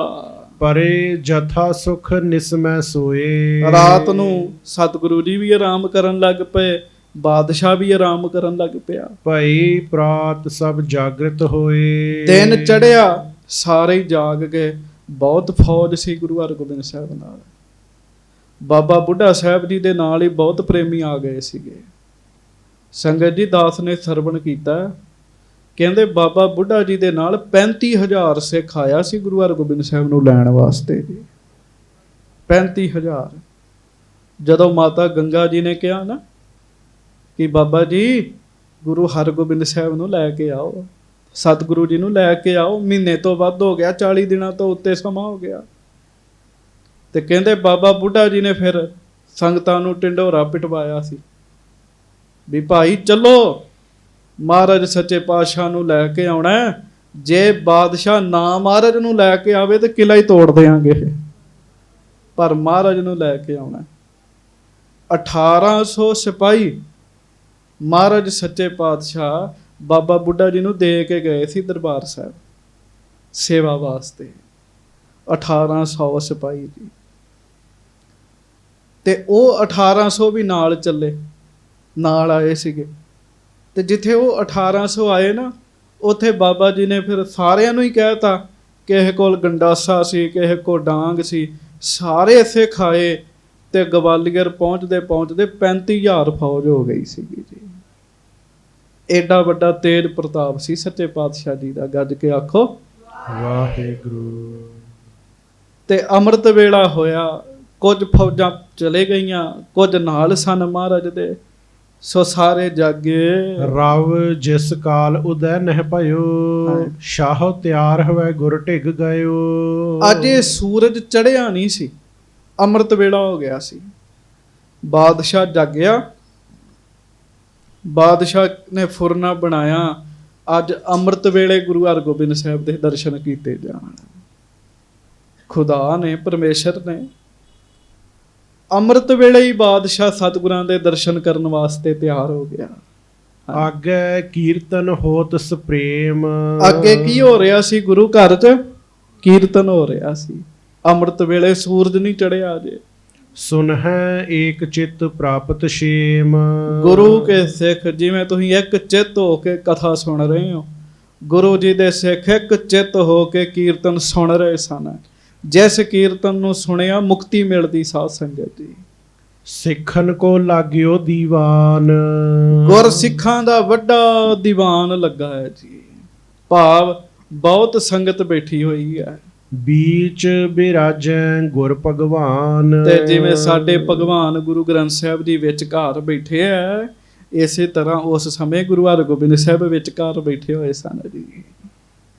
ਪਰੇ ਜਥਾ ਸੁਖ ਨਿਸਮੈ ਸੋਏ। ਰਾਤ ਨੂੰ ਸਤਿਗੁਰੂ ਜੀ ਵੀ ਆਰਾਮ ਕਰਨ ਲੱਗ ਪਏ, ਬਾਦਸ਼ਾਹ ਵੀ ਆਰਾਮ ਕਰਨ ਲੱਗ ਪਿਆ। ਭਈ ਪ੍ਰਾਤ ਸਭ ਜਾਗਰਤ ਹੋਏ। ਦਿਨ ਚੜਿਆ, ਸਾਰੇ ਹੀ ਜਾਗ ਗਏ। ਬਹੁਤ ਫੌਜ ਸੀ ਗੁਰੂ ਹਰਗੋਬਿੰਦ ਸਾਹਿਬ ਨਾਲ। ਬਾਬਾ ਬੁੱਢਾ ਸਾਹਿਬ ਜੀ ਦੇ ਨਾਲ ਹੀ ਬਹੁਤ ਪ੍ਰੇਮੀ ਆ ਗਏ ਸੀਗੇ। ਸੰਗਤ ਜੀ, ਦਾਸ ਨੇ ਸਰਵਣ ਕੀਤਾ, ਕਹਿੰਦੇ ਬਾਬਾ ਬੁੱਢਾ ਜੀ ਦੇ ਨਾਲ 35,000 ਸਿੱਖ ਆਇਆ ਸੀ ਗੁਰੂ ਹਰਗੋਬਿੰਦ ਸਾਹਿਬ ਨੂੰ ਲੈਣ ਵਾਸਤੇ ਜੀ। 35,000। ਜਦੋਂ ਮਾਤਾ ਗੰਗਾ ਜੀ ਨੇ ਕਿਹਾ ਨਾ ਕਿ ਬਾਬਾ ਜੀ ਗੁਰੂ ਹਰਗੋਬਿੰਦ ਸਾਹਿਬ ਨੂੰ ਲੈ ਕੇ ਆਓ, ਸਤਿਗੁਰੂ ਜੀ ਨੂੰ ਲੈ ਕੇ ਆਓ, ਮਹੀਨੇ ਤੋਂ ਵੱਧ ਹੋ ਗਿਆ, 40 ਦਿਨਾਂ ਤੋਂ ਉੱਤੇ ਸਮਾਂ ਹੋ ਗਿਆ। ਤੇ ਕਹਿੰਦੇ ਬਾਬਾ ਬੁੱਢਾ ਜੀ ਨੇ ਫਿਰ ਸੰਗਤਾਂ ਨੂੰ ਢਿੰਡੋਰਾ ਪਿਟਵਾਇਆ ਸੀ ਵੀ ਭਾਈ ਚਲੋ, ਮਹਾਰਾਜ ਸੱਚੇ ਪਾਤਸ਼ਾਹ ਨੂੰ ਲੈ ਕੇ ਆਉਣਾ, ਜੇ ਬਾਦਸ਼ਾਹ ਨਾ ਮਹਾਰਾਜ ਨੂੰ ਲੈ ਕੇ ਆਵੇ ਤੇ ਕਿਲਾ ਹੀ ਤੋੜ ਦੇਵਾਂਗੇ, ਪਰ ਮਹਾਰਾਜ ਨੂੰ ਲੈ ਕੇ ਆਉਣਾ। 1800 ਸਿਪਾਹੀ ਮਹਾਰਾਜ ਸੱਚੇ ਪਾਤਸ਼ਾਹ ਬਾਬਾ ਬੁੱਢਾ ਜੀ ਨੂੰ ਦੇ ਕੇ ਗਏ ਸੀ ਦਰਬਾਰ ਸਾਹਿਬ ਸੇਵਾ ਵਾਸਤੇ। 1800 ਸਿਪਾਹੀ ਜੀ, ਤੇ ਉਹ 1800 ਵੀ ਨਾਲ ਚੱਲੇ, ਨਾਲ ਆਏ ਸੀਗੇ। ਤੇ ਜਿੱਥੇ ਉਹ 1800 ਆਏ ਨਾ, ਉੱਥੇ ਬਾਬਾ ਜੀ ਨੇ ਫਿਰ ਸਾਰਿਆਂ ਨੂੰ ਹੀ ਕਹਿਤਾ, ਕਿਸੇ ਕੋਲ ਗੰਡਾਸਾ ਸੀ, ਕਿਸੇ ਕੋਲ ਡਾਂਗ ਸੀ, ਸਾਰੇ ਸਿੱਖ ਆਏ ਤੇ ਗਵਾਲੀਅਰ ਪਹੁੰਚਦੇ ਪਹੁੰਚਦੇ 35,000 ਫੌਜ ਹੋ ਗਈ ਸੀਗੀ ਜੀ। ਐਡਾ ਵੱਡਾ ਤੇਜ ਪ੍ਰਤਾਪ ਸੀ ਸੱਚੇ ਪਾਤਸ਼ਾਹ ਜੀ ਦਾ। ਗੱਜ ਕੇ ਆਖੋ ਵਾਹਿਗੁਰੂ। ਤੇ ਅੰਮ੍ਰਿਤ ਵੇਲਾ ਹੋਇਆ, ਕੁਝ ਫੌਜਾਂ ਚਲੇ ਗਈਆਂ, ਕੁਝ ਨਾਲ ਸਨ ਮਹਾਰਾਜ ਦੇ। ਸੋ ਸਾਰੇ ਜਾਗੇ। ਰਵ ਜਿਸ ਕਾਲ ਉਦੈ ਨਹਿ ਭਇਓ, ਸ਼ਾਹ ਤਿਆਰ ਹੋਵੇ ਗੁਰ ਢਿਗ ਗਇਓ। ਅਜੇ ਸੂਰਜ ਚੜਿਆ ਨਹੀਂ ਸੀ, ਅੰਮ੍ਰਿਤ ਵੇਲਾ ਹੋ ਗਿਆ ਸੀ। ਬਾਦਸ਼ਾਹ ਜਾਗਿਆ, ਬਾਦਸ਼ਾਹ ਨੇ ਫੁਰਨਾ ਬਣਾਇਆ, ਅੱਜ ਅੰਮ੍ਰਿਤ ਵੇਲੇ ਗੁਰੂ ਹਰਗੋਬਿੰਦ ਸਾਹਿਬ ਦੇ ਦਰਸ਼ਨ ਕੀਤੇ ਜਾਣ। ਖੁਦਾ ਨੇ, ਪਰਮੇਸ਼ਰ ਨੇ ਅੰਮ੍ਰਿਤ ਵੇਲੇ ਹੀ ਬਾਦਸ਼ਾਹ ਸਤਿਗੁਰਾਂ ਦੇ ਦਰਸ਼ਨ ਕਰਨ ਵਾਸਤੇ ਤਿਆਰ ਹੋ ਗਿਆ। ਅੱਗੇ ਕੀਰਤਨ ਹੋਤ ਸਪ੍ਰੇਮ। ਅੱਗੇ ਕੀ ਹੋ ਰਿਹਾ ਸੀ? ਗੁਰੂ ਘਰ 'ਚ ਕੀਰਤਨ ਹੋ ਰਿਹਾ ਸੀ। ਅੰਮ੍ਰਿਤ ਵੇਲੇ ਸੂਰਜ ਨਹੀਂ ਚੜਿਆ ਜੇ। ਸੁਨ ਹੈ ਏਕ ਚਿਤ ਪ੍ਰਾਪਤ ਛੇਮ। ਗੁਰੂ ਕੇ ਸਿੱਖ, ਜਿਵੇਂ ਤੁਸੀਂ ਇੱਕ ਚਿੱਤ ਹੋ ਕੇ ਕਥਾ ਸੁਣ ਰਹੇ ਹੋ, ਗੁਰੂ ਜੀ ਦੇ ਸਿੱਖ ਇੱਕ ਚਿੱਤ ਹੋ ਕੇ ਕੀਰਤਨ ਸੁਣ ਰਹੇ ਸਨ। ਜਿਸ ਕੀਰਤਨ ਨੂੰ ਸੁਣਿਆ ਮੁਕਤੀ ਮਿਲਦੀ ਸਾਧ ਸੰਗਤ ਜੀ। ਸਿੱਖਨ ਕੋ ਲਾਗਿਓ ਦੀਵਾਨ। ਗੁਰ ਸਿੱਖਾਂ ਦਾ ਵੱਡਾ ਦੀਵਾਨ ਲੱਗਾ ਹੈ ਜੀ। ਭਾਵ ਬਹੁਤ ਸੰਗਤ ਬੈਠੀ ਹੋਈ ਹੈ। ਬੀਚ ਬਿਰਾਜੈ ਗੁਰ ਭਗਵਾਨ। ਤੇ ਜਿਵੇਂ ਸਾਡੇ ਭਗਵਾਨ ਗੁਰੂ ਗ੍ਰੰਥ ਸਾਹਿਬ ਜੀ ਵਿਚਕਾਰ ਬੈਠੇ ਹੈ, ਇਸੇ ਤਰ੍ਹਾਂ ਉਸ ਸਮੇਂ ਗੁਰੂ ਹਰਗੋਬਿੰਦ ਸਾਹਿਬ ਵਿਚਕਾਰ ਬੈਠੇ ਹੋਏ ਸਨ ਜੀ।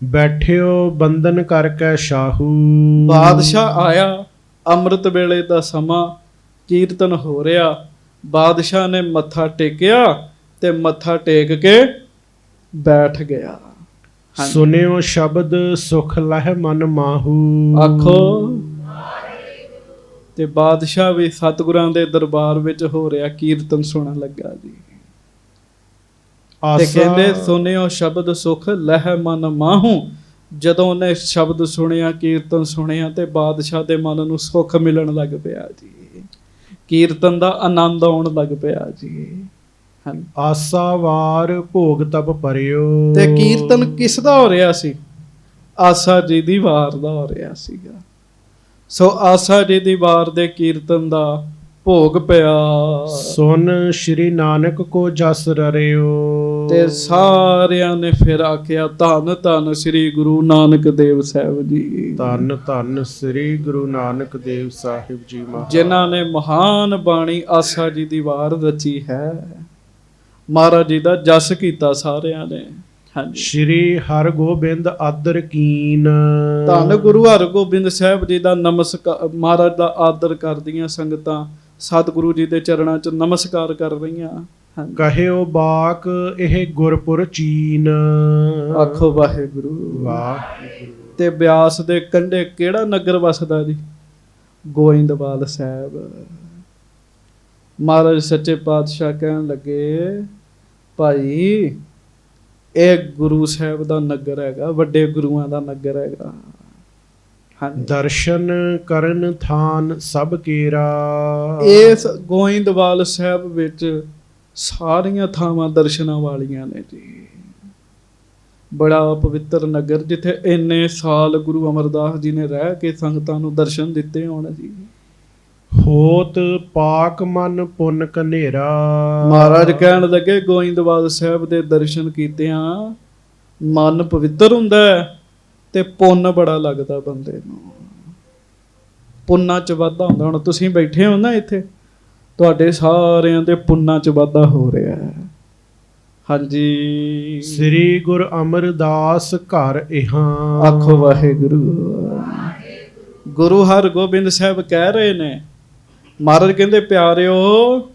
ਬੈਠਿਓ ਬੰਧਨ ਕਰਕੇ ਸ਼ਾਹੂ। ਬਾਦਸ਼ਾਹ ਆਇਆ, ਅੰਮ੍ਰਿਤ ਵੇਲੇ ਦਾ ਸਮਾਂ, ਕੀਰਤਨ ਹੋ ਰਿਹਾ। ਬਾਦਸ਼ਾਹ ਨੇ ਮੱਥਾ ਟੇਕਿਆ ਤੇ ਮੱਥਾ ਟੇਕ ਕੇ ਬੈਠ ਗਿਆ। ਸੁਨਿਓ ਸ਼ਬਦ ਸੁਖ ਲਹਿ ਮਨ ਮਾਹੂ। ਆਖੋ। ਤੇ ਬਾਦਸ਼ਾਹ ਵੀ ਸਤਿਗੁਰਾਂ ਦੇ ਦਰਬਾਰ ਵਿੱਚ ਹੋ ਰਿਹਾ ਕੀਰਤਨ ਸੁਣਨ ਲੱਗਾ ਜੀ। ਤੇ ਕਹਿੰਦੇ ਸੁਨਿਓ ਸ਼ਬਦ ਸੁਖ ਲਹਿ ਮਨ ਮਾਹੂ। ਜਦੋਂ ਉਹਨੇ ਸ਼ਬਦ ਸੁਣਿਆ, ਕੀਰਤਨ ਸੁਣਿਆ, ਤੇ ਬਾਦਸ਼ਾਹ ਦੇ ਮਨ ਨੂੰ ਸੁੱਖ ਮਿਲਣ ਲੱਗ ਪਿਆ ਜੀ। ਕੀਰਤਨ ਦਾ ਆਨੰਦ ਆਉਣ ਲੱਗ ਪਿਆ ਜੀ। ਆਸਾ ਵਾਰ ਭੋਗ ਤਪ ਪਰਿਓ। ਤੇ ਕੀਰਤਨ ਕਿਸ ਦਾ ਹੋ ਰਿਹਾ ਸੀ? ਆਸਾ ਜੀ ਦੀ ਵਾਰ ਦਾ ਹੋ ਰਿਹਾ ਸੀਗਾ। ਸੋ ਆਸਾ ਜੀ ਦੀ ਵਾਰ ਦੇ ਕੀਰਤਨ ਦਾ ਭੋਗ ਪਿਆ। ਸੁਨ ਸ਼੍ਰੀ ਨਾਨਕ ਕੋ ਜਸ ਰਰਿਓ। ਤੇ ਸਾਰਿਆਂ ਨੇ ਫਿਰ ਆਖਿਆ ਧੰਨ ਧੰਨ ਸ੍ਰੀ ਗੁਰੂ ਨਾਨਕ ਦੇਵ ਸਾਹਿਬ ਜੀ। ਧੰਨ ਧੰਨ ਸ੍ਰੀ ਗੁਰੂ ਨਾਨਕ ਦੇਵ ਸਾਹਿਬ ਜੀ ਮਹਾਰਾਜ, ਜਿਨ੍ਹਾਂ ਨੇ ਮਹਾਨ ਬਾਣੀ ਆਸਾ ਜੀ ਦੀ ਵਾਰ ਰਚੀ ਹੈ। ਮਹਾਰਾਜ ਜੀ ਦਾ ਜਸ ਕੀਤਾ ਸਾਰਿਆਂ ਨੇ। ਹਾਂਜੀ। ਸ਼੍ਰੀ ਹਰਗੋਬਿੰਦ ਆਦਰ ਕੀਨ। ਧੰਨ ਗੁਰੂ ਹਰਗੋਬਿੰਦ ਸਾਹਿਬ ਜੀ ਦਾ ਨਮਸਕਾਰ, ਮਹਾਰਾਜ ਦਾ ਆਦਰ ਕਰਦੀਆਂ ਸੰਗਤਾਂ ਸਤਿਗੁਰੂ ਜੀ ਦੇ ਚਰਨਾਂ 'ਚ ਨਮਸਕਾਰ ਕਰ ਰਹੀਆਂ। ਕਹਿਓ ਬਾਕ ਇਹ ਗੁਰਪੁਰ ਚੀਨ। ਆਖੋ ਵਾਹਿਗੁਰੂ। ਵਾਹਿਗੁਰੂ। ਤੇ ਬਿਆਸ ਦੇ ਕੰਢੇ ਕਿਹੜਾ ਨਗਰ ਵਸਦਾ ਜੀ? ਗੋਇੰਦਵਾਲ ਸਾਹਿਬ। ਮਹਾਰਾਜ ਸੱਚੇ ਪਾਤਸ਼ਾਹ ਕਹਿਣ ਲੱਗੇ, ਭਾਈ ਇਹ ਗੁਰੂ ਸਾਹਿਬ ਦਾ ਨਗਰ ਹੈਗਾ, ਵੱਡੇ ਗੁਰੂਆਂ ਦਾ ਨਗਰ ਹੈਗਾ। ਦਰਸ਼ਨ ਕਰਨ ਥਾਨ ਸਭ ਕੇਰਾ। ਇਸ ਗੋਇੰਦਵਾਲ ਸਾਹਿਬ ਵਿੱਚ ਸਾਰੀਆਂ ਥਾਵਾਂ ਦਰਸ਼ਨਾਂ ਵਾਲੀਆਂ ਨੇ ਜੀ। ਬੜਾ ਪਵਿੱਤਰ ਨਗਰ, ਜਿੱਥੇ ਇੰਨੇ ਸਾਲ ਗੁਰੂ ਅਮਰਦਾਸ ਜੀ ਨੇ ਰਹਿ ਕੇ ਸੰਗਤਾਂ ਨੂੰ ਦਰਸ਼ਨ ਦਿੱਤੇ ਹੋਣ ਜੀ। ਹੋਤ ਪਾਕ ਮਨ ਪੁੰਨ ਕਨੇਰਾ। ਮਹਾਰਾਜ ਕਹਿਣ ਲੱਗੇ ਗੋਇੰਦਵਾਲ ਸਾਹਿਬ ਦੇ ਦਰਸ਼ਨ ਕੀਤਿਆਂ ਮਨ ਪਵਿੱਤਰ ਹੁੰਦਾ ਹੈ ਤੇ ਪੁੰਨ ਬੜਾ ਲੱਗਦਾ ਬੰਦੇ ਨੂੰ। ਪੁੰਨਾਂ 'ਚ ਵਾਧਾ ਹੁੰਦਾ। ਹੁਣ ਤੁਸੀਂ ਬੈਠੇ ਹੋ ਨਾ ਇੱਥੇ, ਤੁਹਾਡੇ ਸਾਰਿਆਂ ਦੇ ਪੁੰਨਾਂ 'ਚ ਵਾਧਾ ਹੋ ਰਿਹਾ ਹੈ। ਹਾਂਜੀ। ਸ੍ਰੀ ਗੁਰ ਅਮਰਦਾਸ ਘਰ ਇਹਾਂ। ਆਖੋ ਵਾਹਿਗੁਰੂ। ਗੁਰੂ ਹਰਗੋਬਿੰਦ ਸਾਹਿਬ ਕਹਿ ਰਹੇ ਨੇ, ਮਹਾਰਾਜ ਕਹਿੰਦੇ ਪਿਆਰਿਓ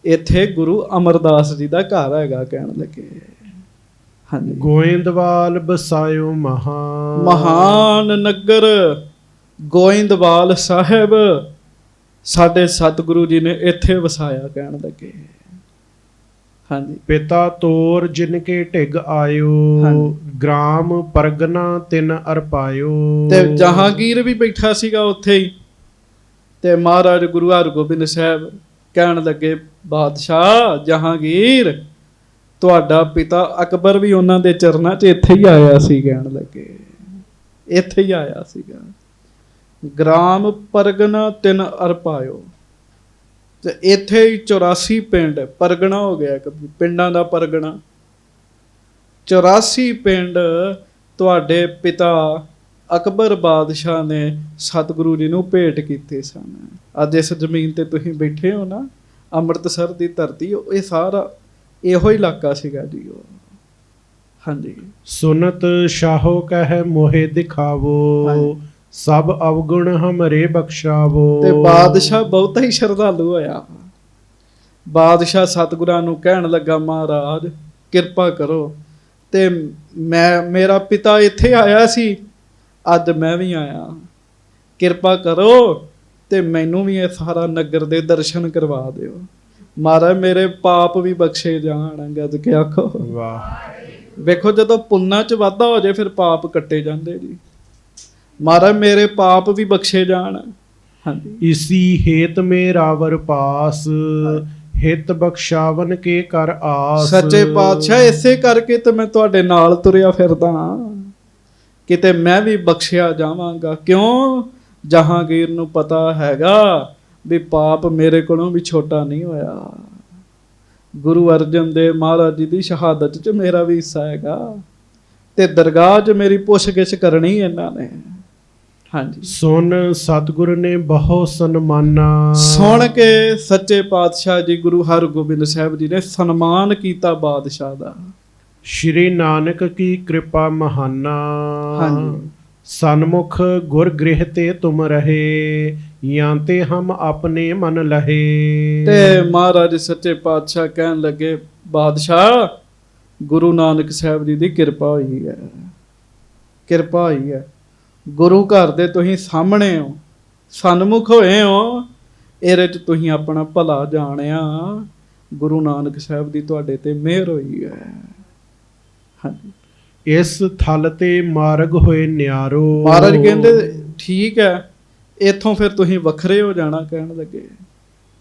ਇੱਥੇ ਗੁਰੂ ਅਮਰਦਾਸ ਜੀ ਦਾ ਘਰ ਹੈਗਾ। ਕਹਿਣ ਲੱਗੇ ਹਾਂਜੀ। ਗੋਇੰਦਵਾਲ ਬਸਾਇਓ ਮਹਾਨ ਨਗਰ ਗੋਇੰਦਵਾਲ ਸਾਹਿਬ ਸਾਡੇ ਸਤਿਗੁਰੂ ਜੀ ਨੇ ਇੱਥੇ ਵਸਾਇਆ। ਕਹਿਣ ਲੱਗੇ ਹਾਂਜੀ। ਪਿਤਾ ਤੋਰ ਜਿਨ ਕੇ ਢਿਗ ਆਇਓ। ਗ੍ਰਾਮ ਪਰਗਨਾ ਤਿਨ ਅਰਪਾਇਓ। ਤੇ ਜਹਾਂਗੀਰ ਵੀ ਬੈਠਾ ਸੀਗਾ ਉੱਥੇ ਹੀ। ਤੇ ਮਹਾਰਾਜ ਗੁਰੂ ਹਰਗੋਬਿੰਦ ਸਾਹਿਬ ਕਹਿਣ ਲੱਗੇ, ਬਾਦਸ਼ਾਹ ਜਹਾਂਗੀਰ, ਤੁਹਾਡਾ ਪਿਤਾ ਅਕਬਰ ਵੀ ਉਹਨਾਂ ਦੇ ਚਰਨਾਂ 'ਚ ਇੱਥੇ ਹੀ ਆਇਆ ਸੀ। ਕਹਿਣ ਲੱਗੇ ਇੱਥੇ ਹੀ ਆਇਆ ਸੀਗਾ। ਗ੍ਰਾਮ ਪਰਗਨਾ ਤਿਨ ਅਰਪਾਇਓ। ਤੇ ਇੱਥੇ ਹੀ 84 ਪਿੰਡ, ਪਰਗਣਾ ਹੋ ਗਿਆ ਇੱਕ ਪਿੰਡਾਂ ਦਾ ਪਰਗਣਾ। 84 ਪਿੰਡ ਤੁਹਾਡੇ ਪਿਤਾ ਅਕਬਰ ਬਾਦਸ਼ਾਹ ਨੇ ਸਤਿਗੁਰੂ ਜੀ ਨੂੰ ਭੇਟ ਕੀਤੇ ਸਨ। ਅੱਜ ਇਸ ਜ਼ਮੀਨ ਤੇ ਤੁਸੀਂ ਬੈਠੇ ਹੋ ਨਾ, ਅੰਮ੍ਰਿਤਸਰ ਦੀ ਧਰਤੀ, ਇਹ ਸਾਰਾ ਇਹੋ ਹੀ ਇਲਾਕਾ ਸੀਗਾ ਜੀ ਉਹ। ਹਾਂਜੀ। ਸੁਨਤ ਸ਼ਾਹੋ ਕਹਿ ਮੋਹਿ ਦਿਖਾਵੋ। ਸਭ ਅਵਗੁਣ ਹਮਰੇ ਬਖਸ਼ਾਵੋ। ਤੇ ਬਾਦਸ਼ਾਹ ਬਹੁਤਾ ਹੀ ਸ਼ਰਧਾਲੂ ਹੋਇਆ। ਬਾਦਸ਼ਾਹ ਸਤਿਗੁਰਾਂ ਨੂੰ ਕਹਿਣ ਲੱਗਾ, ਮਹਾਰਾਜ ਕਿਰਪਾ ਕਰੋ, ਤੇ ਮੇਰਾ ਪਿਤਾ ਇੱਥੇ ਆਇਆ ਸੀ, ਅੱਜ ਮੈਂ ਵੀ ਆਇਆ, ਕਿਰਪਾ ਕਰੋ ਤੇ ਮੈਨੂੰ ਵੀ ਇਹ ਸਾਰਾ ਨਗਰ ਦੇ ਦਰਸ਼ਨ ਕਰਵਾ ਦਿਓ। ਮਹਾਰਾਜ ਮੇਰੇ ਪਾਪ ਵੀ ਬਖਸ਼ੇ ਜਾਣ। ਗੱਜ ਕੇ ਆਖੋ ਵਾਹ। ਵੇਖੋ ਜਦੋਂ ਪੁੰਨਾਂ 'ਚ ਵਾਧਾ ਹੋ ਜਾਏ ਫਿਰ ਪਾਪ ਕੱਟੇ ਜਾਂਦੇ ਜੀ। ਮਹਾਰਾਜ ਮੇਰੇ ਪਾਪ ਵੀ ਬਖਸ਼ੇ ਜਾਣ। ਹਾਂਜੀ, ਇਸੀ ਹੇਤ ਮੇਰਾ ਵਰ ਪਾਸ, ਹਿਤ ਬਖਸ਼ਾਵਨ ਕੇ ਕਰ ਆਸ। ਸੱਚੇ ਪਾਤਸ਼ਾਹ ਇਸੇ ਕਰਕੇ ਤੇ ਮੈਂ ਤੁਹਾਡੇ ਨਾਲ ਤੁਰਿਆ ਫਿਰਦਾ, ਕਿਤੇ ਮੈਂ ਵੀ ਬਖਸ਼ਿਆ ਜਾਵਾਂਗਾ। ਕਿਉਂ? ਜਹਾਂਗੀਰ ਨੂੰ ਪਤਾ ਹੈਗਾ ਵੀ ਪਾਪ ਮੇਰੇ ਕੋਲੋਂ ਵੀ ਛੋਟਾ ਨਹੀਂ ਹੋਇਆ। ਗੁਰੂ ਅਰਜਨ ਦੇਵ ਮਹਾਰਾਜ ਜੀ ਦੀ ਸ਼ਹਾਦਤ 'ਚ ਮੇਰਾ ਵੀ ਹਿੱਸਾ ਹੈਗਾ, ਤੇ ਦਰਗਾਹ 'ਚ ਮੇਰੀ ਪੁੱਛ-ਗਿੱਛ ਕਰਨੀ ਇਹਨਾਂ ਨੇ। ਹਾਂਜੀ, ਸੁਨ ਸਤਿਗੁਰ ਨੇ ਬਹੁ ਸਨਮਾਨਾ। ਸੁਣ ਕੇ ਸੱਚੇ ਪਾਤਸ਼ਾਹ ਜੀ ਗੁਰੂ ਹਰਗੋਬਿੰਦ ਸਾਹਿਬ ਜੀ ਨੇ ਸਨਮਾਨ ਕੀਤਾ ਬਾਦਸ਼ਾਹ ਦਾ। ਸ਼੍ਰੀ ਨਾਨਕ ਕੀ ਕਿਰਪਾ ਮਹਾਨਾ। ਹਾਂਜੀ, ਸਨਮੁਖ ਗੁਰ ਗ੍ਰਹਿ ਤੇ ਤੁਮ ਰਹੇ, ਜਾਂ ਤੇ ਹਮ ਆਪਣੇ ਮਨ ਲਹੇ। ਤੇ ਮਹਾਰਾਜ ਸੱਚੇ ਪਾਤਸ਼ਾਹ ਕਹਿਣ ਲੱਗੇ, ਬਾਦਸ਼ਾਹ ਗੁਰੂ ਨਾਨਕ ਸਾਹਿਬ ਜੀ ਦੀ ਕਿਰਪਾ ਹੋਈ ਹੈ, ਕਿਰਪਾ ਹੋਈ ਹੈ। ਗੁਰੂ ਘਰ ਦੇ ਤੁਸੀਂ ਸਾਹਮਣੇ ਹੋ, ਸਨਮੁਖ ਹੋਏ ਹੋ, ਇਹਦੇ 'ਚ ਤੁਸੀਂ ਆਪਣਾ ਭਲਾ ਜਾਣਿਆ। ਗੁਰੂ ਨਾਨਕ ਸਾਹਿਬ ਦੀ ਤੁਹਾਡੇ ਤੇ ਮਿਹਰ ਹੋਈ ਹੈ। ਹਾਂਜੀ, ਇਸ ਥਲ ਤੇ ਮਾਰਗ ਹੋਏ ਨਿਆਰੋ। ਮਹਾਰਾਜ ਕਹਿੰਦੇ ਠੀਕ ਹੈ, ਇੱਥੋਂ ਫਿਰ ਤੁਸੀਂ ਵੱਖਰੇ ਹੋ ਜਾਣਾ। ਕਹਿਣ ਲੱਗੇ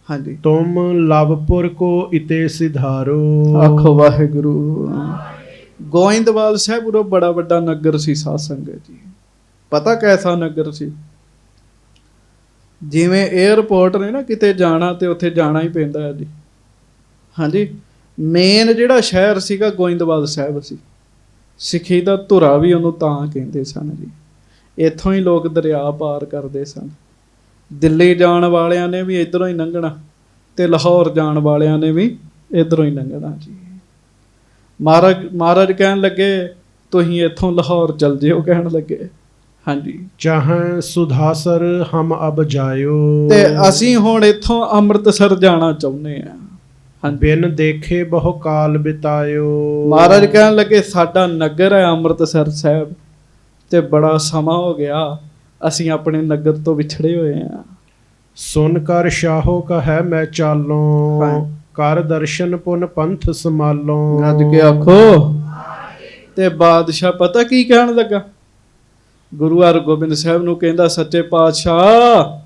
ਹਾਂਜੀ, ਤੁਮ ਲਵਪੁਰ ਕੋ ਇਤੇ ਸਿਧਾਰੋ। ਆਖੋ ਵਾਹਿਗੁਰੂ। ਗੋਇੰਦਵਾਲ ਸਾਹਿਬ ਉਦੋਂ ਬੜਾ ਵੱਡਾ ਨਗਰ ਸੀ ਸਾਧ ਸੰਗਤ ਜੀ। ਪਤਾ ਕੈਸਾ ਨਗਰ ਸੀ? ਜਿਵੇਂ 에ਅਰਪੋਰਟ ਨੇ ਨਾ, ਕਿਤੇ ਜਾਣਾ ਤੇ ਉੱਥੇ ਜਾਣਾ ਹੀ ਪੈਂਦਾ ਹੈ ਜੀ। ਹਾਂਜੀ, ਮੇਨ ਜਿਹੜਾ ਸ਼ਹਿਰ ਸੀਗਾ ਗੋਇੰਦਵਾਲ ਸਾਹਿਬ ਸੀ। ਸਿੱਖੀ ਦਾ ਧੁਰਾ ਵੀ ਉਹਨੂੰ ਤਾਂ ਕਹਿੰਦੇ ਸਨ ਜੀ। ਇੱਥੋਂ ਹੀ ਲੋਕ ਦਰਿਆ ਪਾਰ ਕਰਦੇ ਸਨ। ਦਿੱਲੀ ਜਾਣ ਵਾਲਿਆਂ ਨੇ ਵੀ ਇੱਧਰੋਂ ਹੀ ਲੰਘਣਾ, ਤੇ ਲਾਹੌਰ ਜਾਣ ਵਾਲਿਆਂ ਨੇ ਵੀ ਇੱਧਰੋਂ ਹੀ ਲੰਘਣਾ ਜੀ। ਮਹਾਰਾਜ ਕਹਿਣ ਲੱਗੇ ਤੁਸੀਂ ਇੱਥੋਂ ਲਾਹੌਰ ਚਲ ਜਿਓ। ਕਹਿਣ ਲੱਗੇ ਹਾਂਜੀ, ਚਾਹੇ ਸੁਧਾਸਰ ਹਮ ਅਬ ਜਾਇਓ। ਤੇ ਅਸੀਂ ਹੁਣ ਇੱਥੋਂ ਅੰਮ੍ਰਿਤਸਰ ਜਾਣਾ ਚਾਹੁੰਦੇ ਆ। ਬਿਨ ਦੇਖੇ ਬਹੁ ਕਾਲ ਬਿਤਾਇਓ। ਮਹਾਰਾਜ ਕਹਿਣ ਲੱਗੇ ਸਾਡਾ ਨਗਰ ਹੈ ਅੰਮ੍ਰਿਤਸਰ ਸਾਹਿਬ, ਤੇ ਬੜਾ ਸਮਾਂ ਹੋ ਗਿਆ ਅਸੀਂ ਆਪਣੇ ਨਗਰ ਤੋਂ ਵਿਛੜੇ ਹੋਏ ਆ। ਸੁਨ ਕਰ ਸ਼ਾਹੋ ਕਹੈ ਮੈਂ ਚਾਲੋਂ, ਕਰ ਦਰਸ਼ਨ ਪੁਨ ਪੰਥ ਸੰਭਾਲੋਂ। ਗੱਜ ਕੇ ਆਖੋ। ਤੇ ਬਾਦਸ਼ਾਹ ਪਤਾ ਕੀ ਕਹਿਣ ਲੱਗਾ? ਗੁਰੂ ਹਰਗੋਬਿੰਦ ਸਾਹਿਬ ਨੂੰ ਕਹਿੰਦਾ, ਸੱਚੇ ਪਾਤਸ਼ਾਹ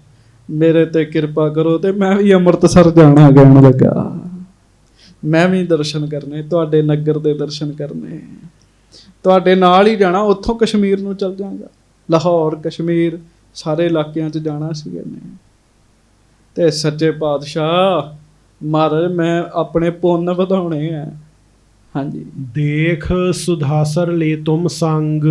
ਮੇਰੇ ਤੇ ਕਿਰਪਾ ਕਰੋ ਤੇ ਮੈਂ ਵੀ ਅੰਮ੍ਰਿਤਸਰ ਜਾਣਾ। ਕਹਿਣ ਲੱਗਾ ਮੈਂ ਵੀ ਦਰਸ਼ਨ ਕਰਨੇ, ਤੁਹਾਡੇ ਨਗਰ ਦੇ ਦਰਸ਼ਨ ਕਰਨੇ, ਤੁਹਾਡੇ ਨਾਲ ਹੀ ਜਾਣਾ। ਉੱਥੋਂ ਕਸ਼ਮੀਰ ਨੂੰ ਚਲ ਜਾਵਾਂਗਾ, ਲਾਹੌਰ ਕਸ਼ਮੀਰ ਸਾਰੇ ਇਲਾਕਿਆਂ 'ਚ ਜਾਣਾ ਸੀ ਇਹਨੇ। ਤੇ ਸੱਚੇ ਪਾਤਸ਼ਾਹ ਮਹਾਰਾਜ ਮੈਂ ਆਪਣੇ ਪੁੰਨ ਵਧਾਉਣੇ ਆ। ਹਾਂਜੀ, ਦੇਖ ਸੁਧਾਸਰ ਲੈ ਤੁਮ ਸੰਗ।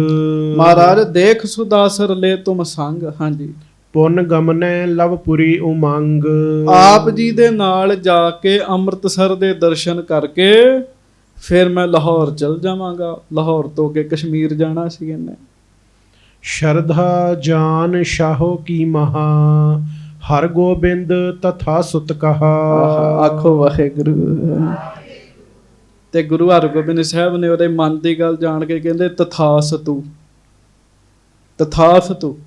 ਮਹਾਰਾਜ ਦੇਖ ਸੁਦਾਸਰ ਲੈ ਤੁਮ ਸੰਗ। ਹਾਂਜੀ, ਪੁੰਨ ਗਮਨੈ ਲਵਪੁਰੀ ਉਮੰਗ। ਆਪ ਜੀ ਦੇ ਨਾਲ ਜਾ ਕੇ ਅੰਮ੍ਰਿਤਸਰ ਦੇ ਦਰਸ਼ਨ ਕਰਕੇ ਫਿਰ ਮੈਂ ਲਾਹੌਰ ਚਲ ਜਾਵਾਂਗਾ। ਲਾਹੌਰ ਤੋਂ ਅੱਗੇ ਕਸ਼ਮੀਰ ਜਾਣਾ ਸੀ ਇਹਨੇ। ਸ਼ਰਧਾ ਜਾਨ ਸ਼ਾਹੋ ਕੀ ਮਹਾ, ਹਰ ਗੋਬਿੰਦ ਤਥਾ ਸੁਤ ਕਹਾ। ਆਖੋ ਵਾਹਿਗੁਰੂ। ਤੇ ਗੁਰੂ ਹਰਗੋਬਿੰਦ ਸਾਹਿਬ ਨੇ ਉਹਦੇ ਮਨ ਦੀ ਗੱਲ ਜਾਣ ਕੇ ਕਹਿੰਦੇ ਤਥਾਸਤੂ, ਤਥਾਸਤੂ।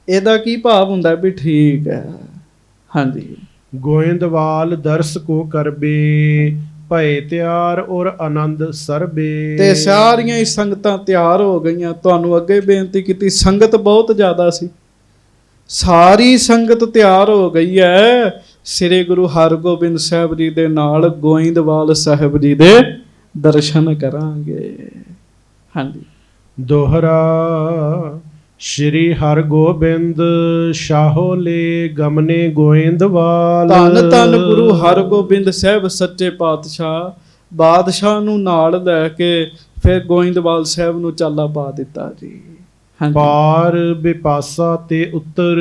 ਇਹਦਾ ਕੀ ਭਾਵ ਹੁੰਦਾ ਵੀ ਠੀਕ ਹੈ। ਹਾਂਜੀ, ਗੋਇੰਦਵਾਲ ਦਰਸ ਕੋ ਕਰਬੇ, ਭਏ ਤਿਆਰ ਔਰ ਆਨੰਦ ਸਰਬੇ। ਤੇ ਸਾਰੀਆਂ ਹੀ ਸੰਗਤਾਂ ਤਿਆਰ ਹੋ ਗਈਆਂ। ਤੁਹਾਨੂੰ ਅੱਗੇ ਬੇਨਤੀ ਕੀਤੀ, ਸੰਗਤ ਬਹੁਤ ਜ਼ਿਆਦਾ ਸੀ, ਸਾਰੀ ਸੰਗਤ ਤਿਆਰ ਹੋ ਗਈ ਹੈ ਸ੍ਰੀ ਗੁਰੂ ਹਰਗੋਬਿੰਦ ਸਾਹਿਬ ਜੀ ਦੇ ਨਾਲ ਗੋਇੰਦਵਾਲ ਸਾਹਿਬ ਜੀ ਦੇ ਦਰਸ਼ਨ ਕਰਾਂਗੇ। ਹਾਂਜੀ, ਦੋਹਰਾ ਸ਼੍ਰੀ ਹਰਗੋਬਿੰਦ ਸ਼ਾਹੋ ਲੈ ਗਮਨੇ ਗੋਇੰਦਵਾਲ। ਧੰਨ ਧੰਨ ਗੁਰੂ ਹਰਗੋਬਿੰਦ ਸਾਹਿਬ ਸੱਚੇ ਪਾਤਸ਼ਾਹ ਬਾਦਸ਼ਾਹ ਨੂੰ ਨਾਲ ਲੈ ਕੇ ਫਿਰ ਗੋਇੰਦਵਾਲ ਸਾਹਿਬ ਨੂੰ ਚਾਲਾ ਪਾ ਦਿੱਤਾ ਜੀ। ਪਾਰ ਬਿਪਾਸਾ ਤੇ ਉੱਤਰ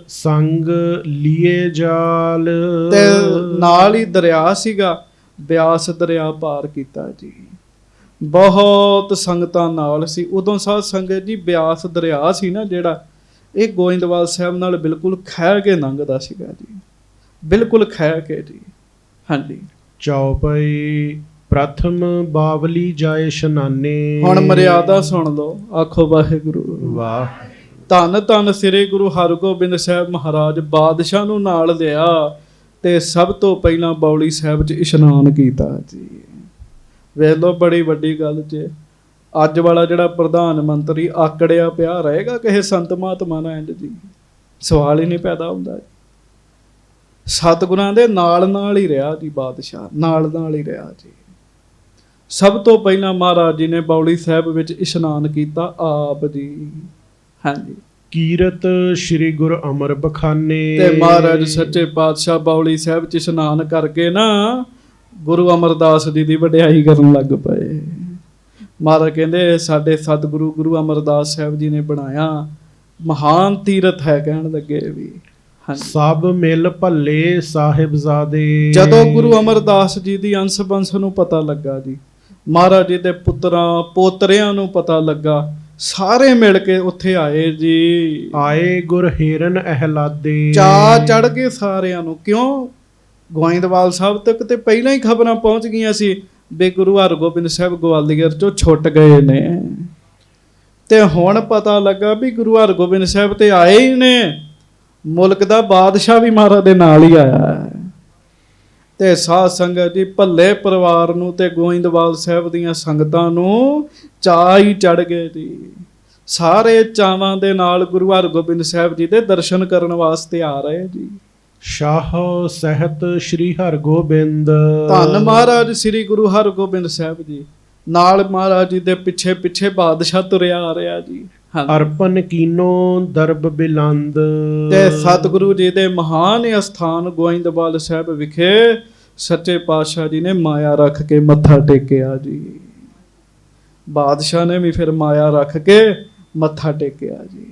ਸੰਗ ਲੀਏ ਜਾਲ। ਤੇ ਨਾਲ ਹੀ ਦਰਿਆ ਸੀਗਾ, ਬਿਆਸ ਦਰਿਆ ਪਾਰ ਕੀਤਾ ਜੀ। ਬਹੁਤ ਸੰਗਤਾਂ ਨਾਲ ਸੀ ਉਦੋਂ ਸਾਧ ਸੰਗਤ ਜੀ। ਬਿਆਸ ਦਰਿਆ ਸੀ ਨਾ ਜਿਹੜਾ, ਇਹ ਗੋਇੰਦਵਾਲ ਸਾਹਿਬ ਨਾਲ ਬਿਲਕੁਲ ਖਹਿ ਕੇ ਲੰਘਦਾ ਸੀਗਾ ਜੀ, ਬਿਲਕੁਲ ਖਹਿ ਕੇ ਜੀ। ਹਾਂਜੀ, ਚੌਪਈ ਪ੍ਰਥਮ ਬਾਵਲੀ ਜਾਏ ਇਸ਼ਨਾਨੇ। ਹੁਣ ਮਰਿਆਦਾ ਸੁਣ ਲਓ। ਆਖੋ ਵਾਹਿਗੁਰੂ। ਵਾਹ। ਧੰਨ ਧੰਨ ਸ੍ਰੀ ਗੁਰੂ ਹਰਗੋਬਿੰਦ ਸਾਹਿਬ ਮਹਾਰਾਜ ਬਾਦਸ਼ਾਹ ਨੂੰ ਨਾਲ ਲਿਆ ਤੇ ਸਭ ਤੋਂ ਪਹਿਲਾਂ ਬੌਲੀ ਸਾਹਿਬ 'ਚ ਇਸ਼ਨਾਨ ਕੀਤਾ ਜੀ। ਵੇਖ ਲਓ ਬੜੀ ਵੱਡੀ ਗੱਲ 'ਚ ਅੱਜ ਵਾਲਾ ਜਿਹੜਾ ਪ੍ਰਧਾਨ ਮੰਤਰੀ ਆਕੜਿਆ ਪਿਆ ਰਹੇਗਾ ਕਿਸੇ ਸੰਤ ਮਹਾਤਮਾ ਨਾਲ ਇੰਝ ਜੀ? ਸਵਾਲ ਹੀ ਨਹੀਂ ਪੈਦਾ ਹੁੰਦਾ ਜੀ। ਸਤਿਗੁਰਾਂ ਦੇ ਨਾਲ ਹੀ ਰਿਹਾ ਜੀ, ਬਾਦਸ਼ਾਹ ਨਾਲ ਹੀ ਰਿਹਾ ਜੀ। ਸਭ ਤੋਂ ਪਹਿਲਾਂ ਮਹਾਰਾਜ ਜੀ ਨੇ ਬੌਲੀ ਸਾਹਿਬ ਵਿੱਚ ਇਸ਼ਨਾਨ ਕੀਤਾ ਆਪ ਜੀ। ਹਾਂਜੀ, ਕੀਰਤ ਸ੍ਰੀ ਗੁਰੂ ਅਮਰ ਬਖਾਨੇ। ਤੇ ਮਹਾਰਾਜ ਸੱਚੇ ਪਾਤਸ਼ਾਹ ਬੌਲੀ ਸਾਹਿਬ ਚ ਇਸ਼ਨਾਨ ਕਰਕੇ ਨਾ ਗੁਰੂ ਅਮਰਦਾਸ ਜੀ ਦੀ ਵਡਿਆਈ ਕਰਨ ਲੱਗ ਪਏ। ਮਹਾਰਾਜ ਕਹਿੰਦੇ ਸਾਡੇ ਸਤਿਗੁਰੂ ਗੁਰੂ ਅਮਰਦਾਸ ਸਾਹਿਬ ਜੀ ਨੇ ਬਣਾਇਆ ਮਹਾਨ ਤੀਰਥ ਹੈ, ਕਹਿਣ ਲੱਗੇ ਵੀ। ਸਭ ਮਿਲ ਭੱਲੇ ਸਾਹਿਬਜ਼ਾਦੇ। ਜਦੋਂ ਗੁਰੂ ਅਮਰਦਾਸ ਜੀ ਦੀ ਅੰਸ਼ ਬੰਸ ਨੂੰ ਪਤਾ ਲੱਗਾ ਜੀ, ਮਹਾਰਾਜ ਜੀ ਦੇ ਪੁੱਤਰਾਂ ਪੋਤਰਿਆਂ ਨੂੰ ਪਤਾ ਲੱਗਾ, ਸਾਰੇ ਮਿਲ ਕੇ ਉੱਥੇ ਆਏ ਜੀ। ਆਏ ਗੁਰ ਹਿਰਨ ਅਹਿਲਾਦੇ। ਚਾ ਚੜ ਕੇ ਸਾਰਿਆਂ ਨੂੰ, ਕਿਉਂ? ਗੋਇੰਦਵਾਲ ਸਾਹਿਬ ਤੱਕ ਤੇ ਪਹਿਲਾਂ ਹੀ ਖਬਰਾਂ ਪਹੁੰਚ ਗਈਆਂ ਸੀ ਵੀ ਗੁਰੂ ਹਰਗੋਬਿੰਦ ਸਾਹਿਬ ਗਵਾਲੀਅਰ ਚੋਂ ਛੁੱਟ ਗਏ ਨੇ, ਤੇ ਹੁਣ ਪਤਾ ਲੱਗਾ ਵੀ ਗੁਰੂ ਹਰਗੋਬਿੰਦ ਸਾਹਿਬ ਤੇ ਆਏ ਹੀ ਨੇ। ਮੁਲਕ ਦਾ ਬਾਦਸ਼ਾਹ ਵੀ ਮਹਾਰਾਜ ਦੇ ਨਾਲ ਹੀ ਆਇਆ ਹੈ। ਤੇ ਸਾਧ ਸੰਗਤ ਜੀ, ਭੱਲੇ ਪਰਿਵਾਰ ਨੂੰ ਤੇ ਗੋਇੰਦਵਾਲ ਸਾਹਿਬ ਦੀਆਂ ਸੰਗਤਾਂ ਨੂੰ ਚਾਅ ਹੀ ਚੜ ਗਏ ਜੀ। ਸਾਰੇ ਚਾਵਾਂ ਦੇ ਨਾਲ ਗੁਰੂ ਹਰਗੋਬਿੰਦ ਸਾਹਿਬ ਜੀ ਦੇ ਦਰਸ਼ਨ ਕਰਨ ਵਾਸਤੇ ਆ ਰਹੇ ਜੀ। ਸ਼ਾਹ ਸਹਿਤ ਸ੍ਰੀ ਹਰਗੋਬਿੰਦ। ਧੰਨ ਮਹਾਰਾਜ ਸ੍ਰੀ ਗੁਰੂ ਹਰਗੋਬਿੰਦ ਸਾਹਿਬ ਜੀ। ਨਾਲ ਮਹਾਰਾਜ ਜੀ ਦੇ ਪਿੱਛੇ ਪਿੱਛੇ ਬਾਦਸ਼ਾਹ ਤੁਰਿਆ ਆ ਰਿਹਾ ਜੀ। ਅਰਪਨ ਕੀਨੋ ਦਰਬ ਬਿਲੰਦ। ਤੇ ਸਤਿਗੁਰੂ ਜੀ ਦੇ ਮਹਾਨ ਅਸਥਾਨ ਗੋਇੰਦਵਾਲ ਸਾਹਿਬ ਵਿਖੇ ਸੱਚੇ ਪਾਤਸ਼ਾਹ ਜੀ ਨੇ ਮਾਇਆ ਰੱਖ ਕੇ ਮੱਥਾ ਟੇਕਿਆ ਜੀ। ਬਾਦਸ਼ਾਹ ਨੇ ਵੀ ਫਿਰ ਮਾਇਆ ਰੱਖ ਕੇ ਮੱਥਾ ਟੇਕਿਆ ਜੀ।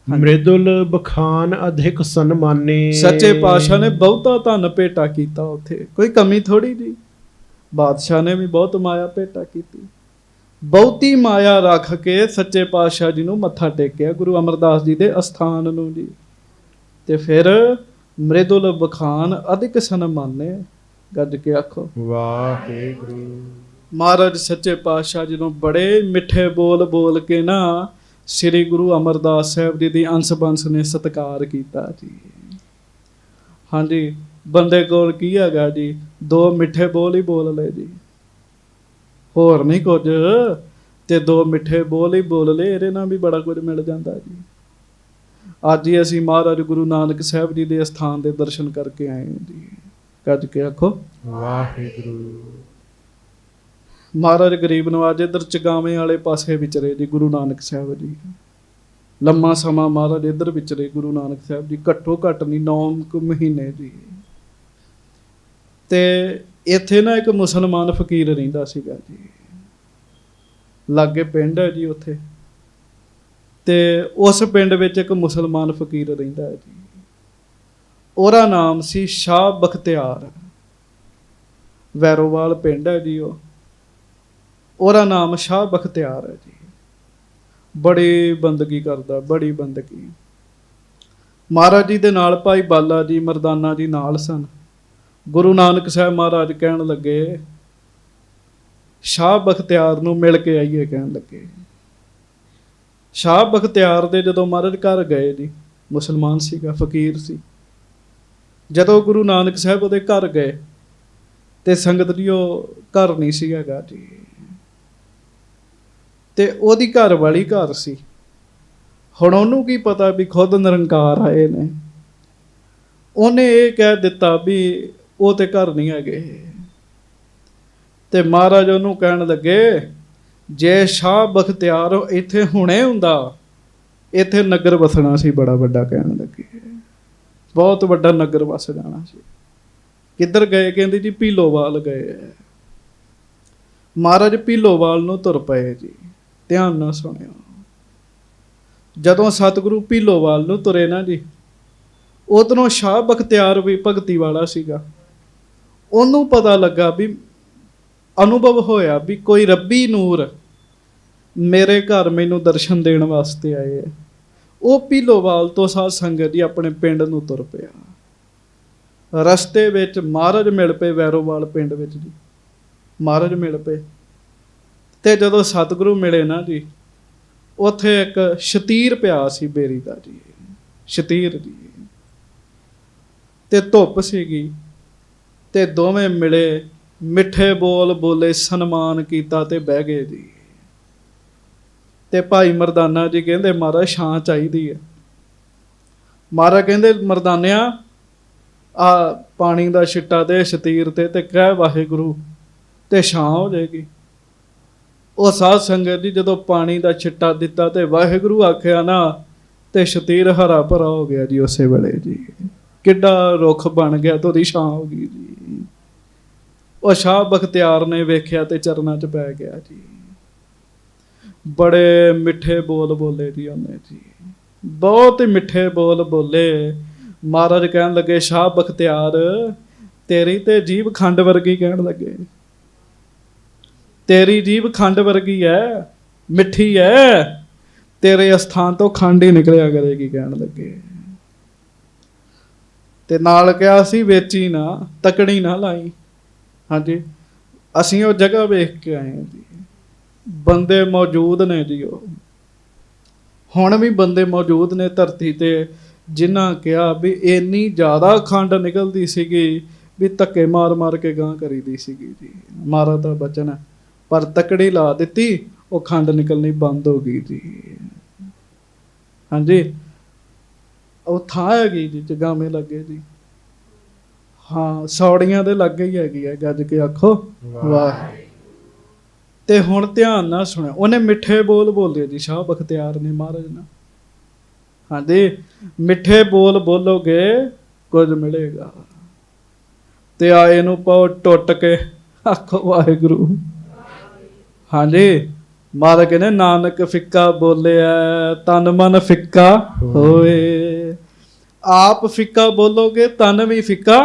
ਮ੍ਰਿਦੁਲ ਬਖਾਨ ਅਧਿਕ ਸਨਮਾਨੇ। ਸੱਚੇ ਪਾਤਸ਼ਾਹ ਨੇ ਬਹੁਤਾ ਧਨ ਭੇਟਾ ਕੀਤਾ ਉੱਥੇ, ਕੋਈ ਕਮੀ ਥੋੜੀ ਜੀ। ਬਾਦਸ਼ਾਹ ਨੇ ਵੀ ਬਹੁਤ ਮਾਇਆ ਭੇਟਾ ਕੀਤੀ, ਬਹੁਤੀ ਮਾਇਆ ਰੱਖ ਕੇ ਸੱਚੇ ਪਾਤਸ਼ਾਹ ਜੀ ਨੂੰ ਮੱਥਾ ਟੇਕਿਆ, ਗੁਰੂ ਅਮਰਦਾਸ ਜੀ ਦੇ ਅਸਥਾਨ ਨੂੰ ਜੀ। ਤੇ ਫਿਰ ਮ੍ਰਿਦੁਲ ਬਖਾਨ ਅਧਿਕ ਸਨਮਾਨੇ। ਗੱਜ ਕੇ ਆਖੋ ਵਾਹਿਗੁਰੂ। ਮਹਾਰਾਜ ਸੱਚੇ ਪਾਤਸ਼ਾਹ ਜੀ ਨੂੰ ਬੜੇ ਮਿੱਠੇ ਬੋਲ ਬੋਲ ਕੇ ਨਾ ਸ੍ਰੀ ਗੁਰੂ ਅਮਰਦਾਸ ਸਾਹਿਬ ਜੀ ਦੀ ਅੰਸ਼ ਬੰਸ ਨੇ ਸਤਿਕਾਰ ਕੀਤਾ ਜੀ। ਹਾਂਜੀ, ਬੰਦੇ ਕੋਲ ਕੀ ਹੈਗਾ ਜੀ? ਦੋ ਮਿੱਠੇ ਬੋਲ ਹੀ ਬੋਲ ਲਏ ਜੀ, ਹੋਰ ਨਹੀਂ ਕੁਝ। ਤੇ ਦੋ ਮਿੱਠੇ ਬੋਲ ਹੀ ਬੋਲ ਲਏ, ਇਹਦੇ ਨਾਲ ਵੀ ਬੜਾ ਕੁਝ ਮਿਲ ਜਾਂਦਾ ਜੀ। ਅੱਜ ਹੀ ਅਸੀਂ ਮਹਾਰਾਜ ਗੁਰੂ ਨਾਨਕ ਸਾਹਿਬ ਜੀ ਦੇ ਅਸਥਾਨ ਦੇ ਦਰਸ਼ਨ ਕਰਕੇ ਆਏ ਹਾਂ ਜੀ। ਗੱਜ ਕੇ ਆਖੋ ਵਾਹਿਗੁਰੂ। ਮਹਾਰਾਜ ਗਰੀਬ ਨਵਾਜ ਇੱਧਰ ਚਗਾਵੇਂ ਵਾਲੇ ਪਾਸੇ ਵਿਚਰੇ ਜੀ ਗੁਰੂ ਨਾਨਕ ਸਾਹਿਬ ਜੀ। ਲੰਮਾ ਸਮਾਂ ਮਹਾਰਾਜ ਇੱਧਰ ਵਿਚਰੇ ਗੁਰੂ ਨਾਨਕ ਸਾਹਿਬ ਜੀ, ਘੱਟੋ ਘੱਟ ਨਹੀਂ 9 ਮਹੀਨੇ ਜੀ। ਤੇ ਇੱਥੇ ਨਾ ਇੱਕ ਮੁਸਲਮਾਨ ਫਕੀਰ ਰਹਿੰਦਾ ਸੀਗਾ ਜੀ, ਲਾਗੇ ਪਿੰਡ ਹੈ ਜੀ ਉੱਥੇ। ਤੇ ਉਸ ਪਿੰਡ ਵਿੱਚ ਇੱਕ ਮੁਸਲਮਾਨ ਫਕੀਰ ਰਹਿੰਦਾ ਹੈ ਜੀ, ਉਹਦਾ ਨਾਮ ਸੀ ਸ਼ਾਹ ਬਖਤਿਆਰ। ਵੈਰੋਵਾਲ ਪਿੰਡ ਹੈ ਜੀ ਉਹਦਾ ਨਾਮ ਸ਼ਾਹ ਬਖਤਿਆਰ ਹੈ ਜੀ। ਬੜੀ ਬੰਦਗੀ ਕਰਦਾ, ਬੜੀ ਬੰਦਗੀ। ਮਹਾਰਾਜ ਜੀ ਦੇ ਨਾਲ ਭਾਈ ਬਾਲਾ ਜੀ ਮਰਦਾਨਾ ਜੀ ਨਾਲ ਸਨ। ਗੁਰੂ ਨਾਨਕ ਸਾਹਿਬ ਮਹਾਰਾਜ ਕਹਿਣ ਲੱਗੇ ਸ਼ਾਹ ਬਖਤਿਆਰ ਨੂੰ ਮਿਲ ਕੇ ਆਈਏ, ਕਹਿਣ ਲੱਗੇ। ਸ਼ਾਹ ਬਖਤਿਆਰ ਦੇ ਜਦੋਂ ਮਹਾਰਾਜ ਘਰ ਗਏ ਜੀ, ਮੁਸਲਮਾਨ ਸੀਗਾ, ਫਕੀਰ ਸੀ। ਜਦੋਂ ਗੁਰੂ ਨਾਨਕ ਸਾਹਿਬ ਉਹਦੇ ਘਰ ਗਏ ਤੇ ਸੰਗਤ ਜੀ ਉਹ ਘਰ ਨਹੀਂ ਸੀ ਹੈਗਾ ਜੀ। ਤੇ ਉਹਦੀ ਘਰ ਵਾਲੀ ਘਰ ਸੀ। ਹੁਣ ਉਹਨੂੰ ਕੀ ਪਤਾ ਵੀ ਖੁਦ ਨਿਰੰਕਾਰ ਆਏ ਨੇ। ਉਹਨੇ ਇਹ ਕਹਿ ਦਿੱਤਾ ਵੀ ਉਹ ਤੇ ਘਰ ਨਹੀਂ ਹੈਗੇ। ਤੇ ਮਹਾਰਾਜ ਉਹਨੂੰ ਕਹਿਣ ਲੱਗੇ ਜੇ ਸ਼ਾਹ ਬਖਤਿਆਰ ਇੱਥੇ ਹੁਣੇ ਹੁੰਦਾ, ਇੱਥੇ ਨਗਰ ਵਸਣਾ ਸੀ ਬੜਾ ਵੱਡਾ, ਕਹਿਣ ਲੱਗੇ ਬਹੁਤ ਵੱਡਾ ਨਗਰ ਵਸ ਜਾਣਾ ਸੀ। ਕਿੱਧਰ ਗਏ? ਕਹਿੰਦੇ ਜੀ ਭੀਲੋਵਾਲ ਗਏ। ਮਹਾਰਾਜ ਭੀਲੋਵਾਲ ਨੂੰ ਤੁਰ ਪਏ ਜੀ। ਧਿਆਨ ਨਾਲ ਸੁਣਿਓ। ਜਦੋਂ ਸਤਿਗੁਰੂ ਭੀਲੋਵਾਲ ਨੂੰ ਤੁਰੇ ਨਾ ਜੀ, ਉਧਰੋਂ ਸ਼ਾਹ ਬਖਤਿਆਰ ਵੀ ਭਗਤੀ ਵਾਲਾ ਸੀਗਾ। ਉਹਨੂੰ ਪਤਾ ਲੱਗਾ ਵੀ, ਅਨੁਭਵ ਹੋਇਆ ਵੀ ਕੋਈ ਰੱਬੀ ਨੂਰ ਮੇਰੇ ਘਰ ਮੈਨੂੰ ਦਰਸ਼ਨ ਦੇਣ ਵਾਸਤੇ ਆਏ ਹੈ। ਉਹ ਭੀਲੋਵਾਲ ਤੋਂ ਸਾਧ ਸੰਗਤ ਜੀ ਆਪਣੇ ਪਿੰਡ ਨੂੰ ਤੁਰ ਪਿਆ। ਰਸਤੇ ਵਿੱਚ ਮਹਾਰਾਜ ਮਿਲ ਪਏ, ਵੈਰੋਵਾਲ ਪਿੰਡ ਵਿੱਚ ਜੀ ਮਹਾਰਾਜ ਮਿਲ ਪਏ। ਤੇ ਜਦੋਂ ਸਤਿਗੁਰੂ ਮਿਲੇ ਨਾ ਜੀ, ਉੱਥੇ ਇੱਕ ਸ਼ਤੀਰ ਪਿਆ ਸੀ ਬੇਰੀ ਦਾ ਜੀ, ਸ਼ਤੀਰ ਜੀ। ਤੇ ਧੁੱਪ ਸੀਗੀ ਤੇ ਦੋਵੇਂ ਮਿਲੇ, ਮਿੱਠੇ ਬੋਲ ਬੋਲੇ, ਸਨਮਾਨ ਕੀਤਾ ਤੇ ਬਹਿ ਗਏ ਜੀ। ਤੇ ਭਾਈ ਮਰਦਾਨਾ ਜੀ ਕਹਿੰਦੇ ਮਹਾਰਾਜ ਛਾਂ ਚਾਹੀਦੀ ਹੈ। ਮਹਾਰਾਜ ਕਹਿੰਦੇ ਮਰਦਾਨਿਆ ਆ ਪਾਣੀ ਦਾ ਛਿੱਟਾ ਦੇ ਸ਼ਤੀਰ ਤੇ ਕਹਿ ਵਾਹਿਗੁਰੂ ਤੇ ਛਾਂ ਹੋ ਜਾਏਗੀ। ਉਹ ਸਾਧ ਸੰਗਤ ਜੀ ਜਦੋਂ ਪਾਣੀ ਦਾ ਛਿੱਟਾ ਦਿੱਤਾ ਤੇ ਵਾਹਿਗੁਰੂ ਆਖਿਆ ਨਾ ਤੇ ਸ਼ਤੀਰ ਹਰਾ ਭਰਾ ਹੋ ਗਿਆ ਜੀ। ਉਸੇ ਵੇਲੇ ਜੀ ਕਿੱਡਾ ਰੁੱਖ ਬਣ ਗਿਆ ਤੇ ਉਹਦੀ ਛਾਂ ਹੋ ਗਈ ਜੀ। ਉਹ ਸ਼ਾਹ ਬਖਤਿਆਰ ਨੇ ਵੇਖਿਆ ਤੇ ਚਰਨਾਂ 'ਚ ਪੈ ਗਿਆ ਜੀ। ਬੜੇ ਮਿੱਠੇ ਬੋਲ ਬੋਲੇ ਜੀ ਉਹਨੇ ਜੀ, ਬਹੁਤ ਹੀ ਮਿੱਠੇ ਬੋਲ ਬੋਲੇ। ਮਹਾਰਾਜ ਕਹਿਣ ਲੱਗੇ ਸ਼ਾਹ ਬਖਤਿਆਰ ਤੇਰੀ ਤੇ ਜੀਭ ਖੰਡ ਵਰਗੀ, ਕਹਿਣ ਲੱਗੇ ਤੇਰੀ ਜੀਭ ਖੰਡ ਵਰਗੀ ਹੈ, ਮਿੱਠੀ ਹੈ, ਤੇਰੇ ਅਸਥਾਨ ਤੋਂ ਖੰਡ ਹੀ ਨਿਕਲਿਆ ਕਰੇਗੀ, ਕਹਿਣ ਲੱਗੇ। ਤੇ ਨਾਲ ਕਿਹਾ ਸੀ ਵੇਚੀ ਨਾ, ਤਕੜੀ ਨਾ ਲਾਈ। ਹਾਂਜੀ ਅਸੀਂ ਉਹ ਜਗ੍ਹਾ ਵੇਖ ਕੇ ਆਏ ਹਾਂ ਜੀ, ਬੰਦੇ ਮੌਜੂਦ ਨੇ ਜੀ। ਉਹ ਹੁਣ ਵੀ ਬੰਦੇ ਮੌਜੂਦ ਨੇ ਧਰਤੀ ਤੇ ਜਿਨ੍ਹਾਂ ਕਿਹਾ ਵੀ ਇੰਨੀ ਜ਼ਿਆਦਾ ਖੰਡ ਨਿਕਲਦੀ ਸੀਗੀ ਵੀ ਧੱਕੇ ਮਾਰ ਮਾਰ ਕੇ ਗਾਂਹ ਕਰੀਦੀ ਸੀਗੀ ਜੀ। ਮਹਾਰਾਜ ਦਾ ਬਚਨ ਹੈ, ਪਰ ਤਕੜੀ ਲਾ ਦਿੱਤੀ ਉਹ ਖੰਡ ਨਿਕਲਣੀ ਬੰਦ ਹੋ ਗਈ ਜੀ। ਹਾਂਜੀ ਉਹ ਥਾਂ ਹੈਗੀ ਜੀ ਜਗਾਵੇਂ ਲੱਗੇ ਜੀ। ਹਾਂ ਸੌੜੀਆਂ ਦੇ ਲਾਗੇ ਹੀ ਹੈਗੀ ਹੈ, ਗੱਜ ਕੇ ਆਖੋ ਵਾਹ। ਤੇ ਹੁਣ ਧਿਆਨ ਨਾਲ ਸੁਣਿਆ, ਉਹਨੇ ਮਿੱਠੇ ਬੋਲ ਬੋਲੇ ਜੀ ਸ਼ਾਹ ਬਖਤਿਆਰ ਨੇ ਮਹਾਰਾਜ ਨਾਲ। ਹਾਂਜੀ ਮਿੱਠੇ ਬੋਲ ਬੋਲੋਗੇ ਕੁਝ ਮਿਲੇਗਾ। ਤੇ ਆਏ ਨੂੰ ਪਾਓ ਟੁੱਟ ਕੇ ਆਖੋ ਵਾਹਿਗੁਰੂ। ਹਾਂਜੀ ਮਹਾਰਾਜ ਕਹਿੰਦੇ ਨਾਨਕ ਫਿੱਕਾ ਬੋਲਿਆ ਤਨ ਮਨ ਫਿੱਕਾ ਹੋਏ। ਆਪ ਫਿੱਕਾ ਬੋਲੋਗੇ ਤਨ ਵੀ ਫਿੱਕਾ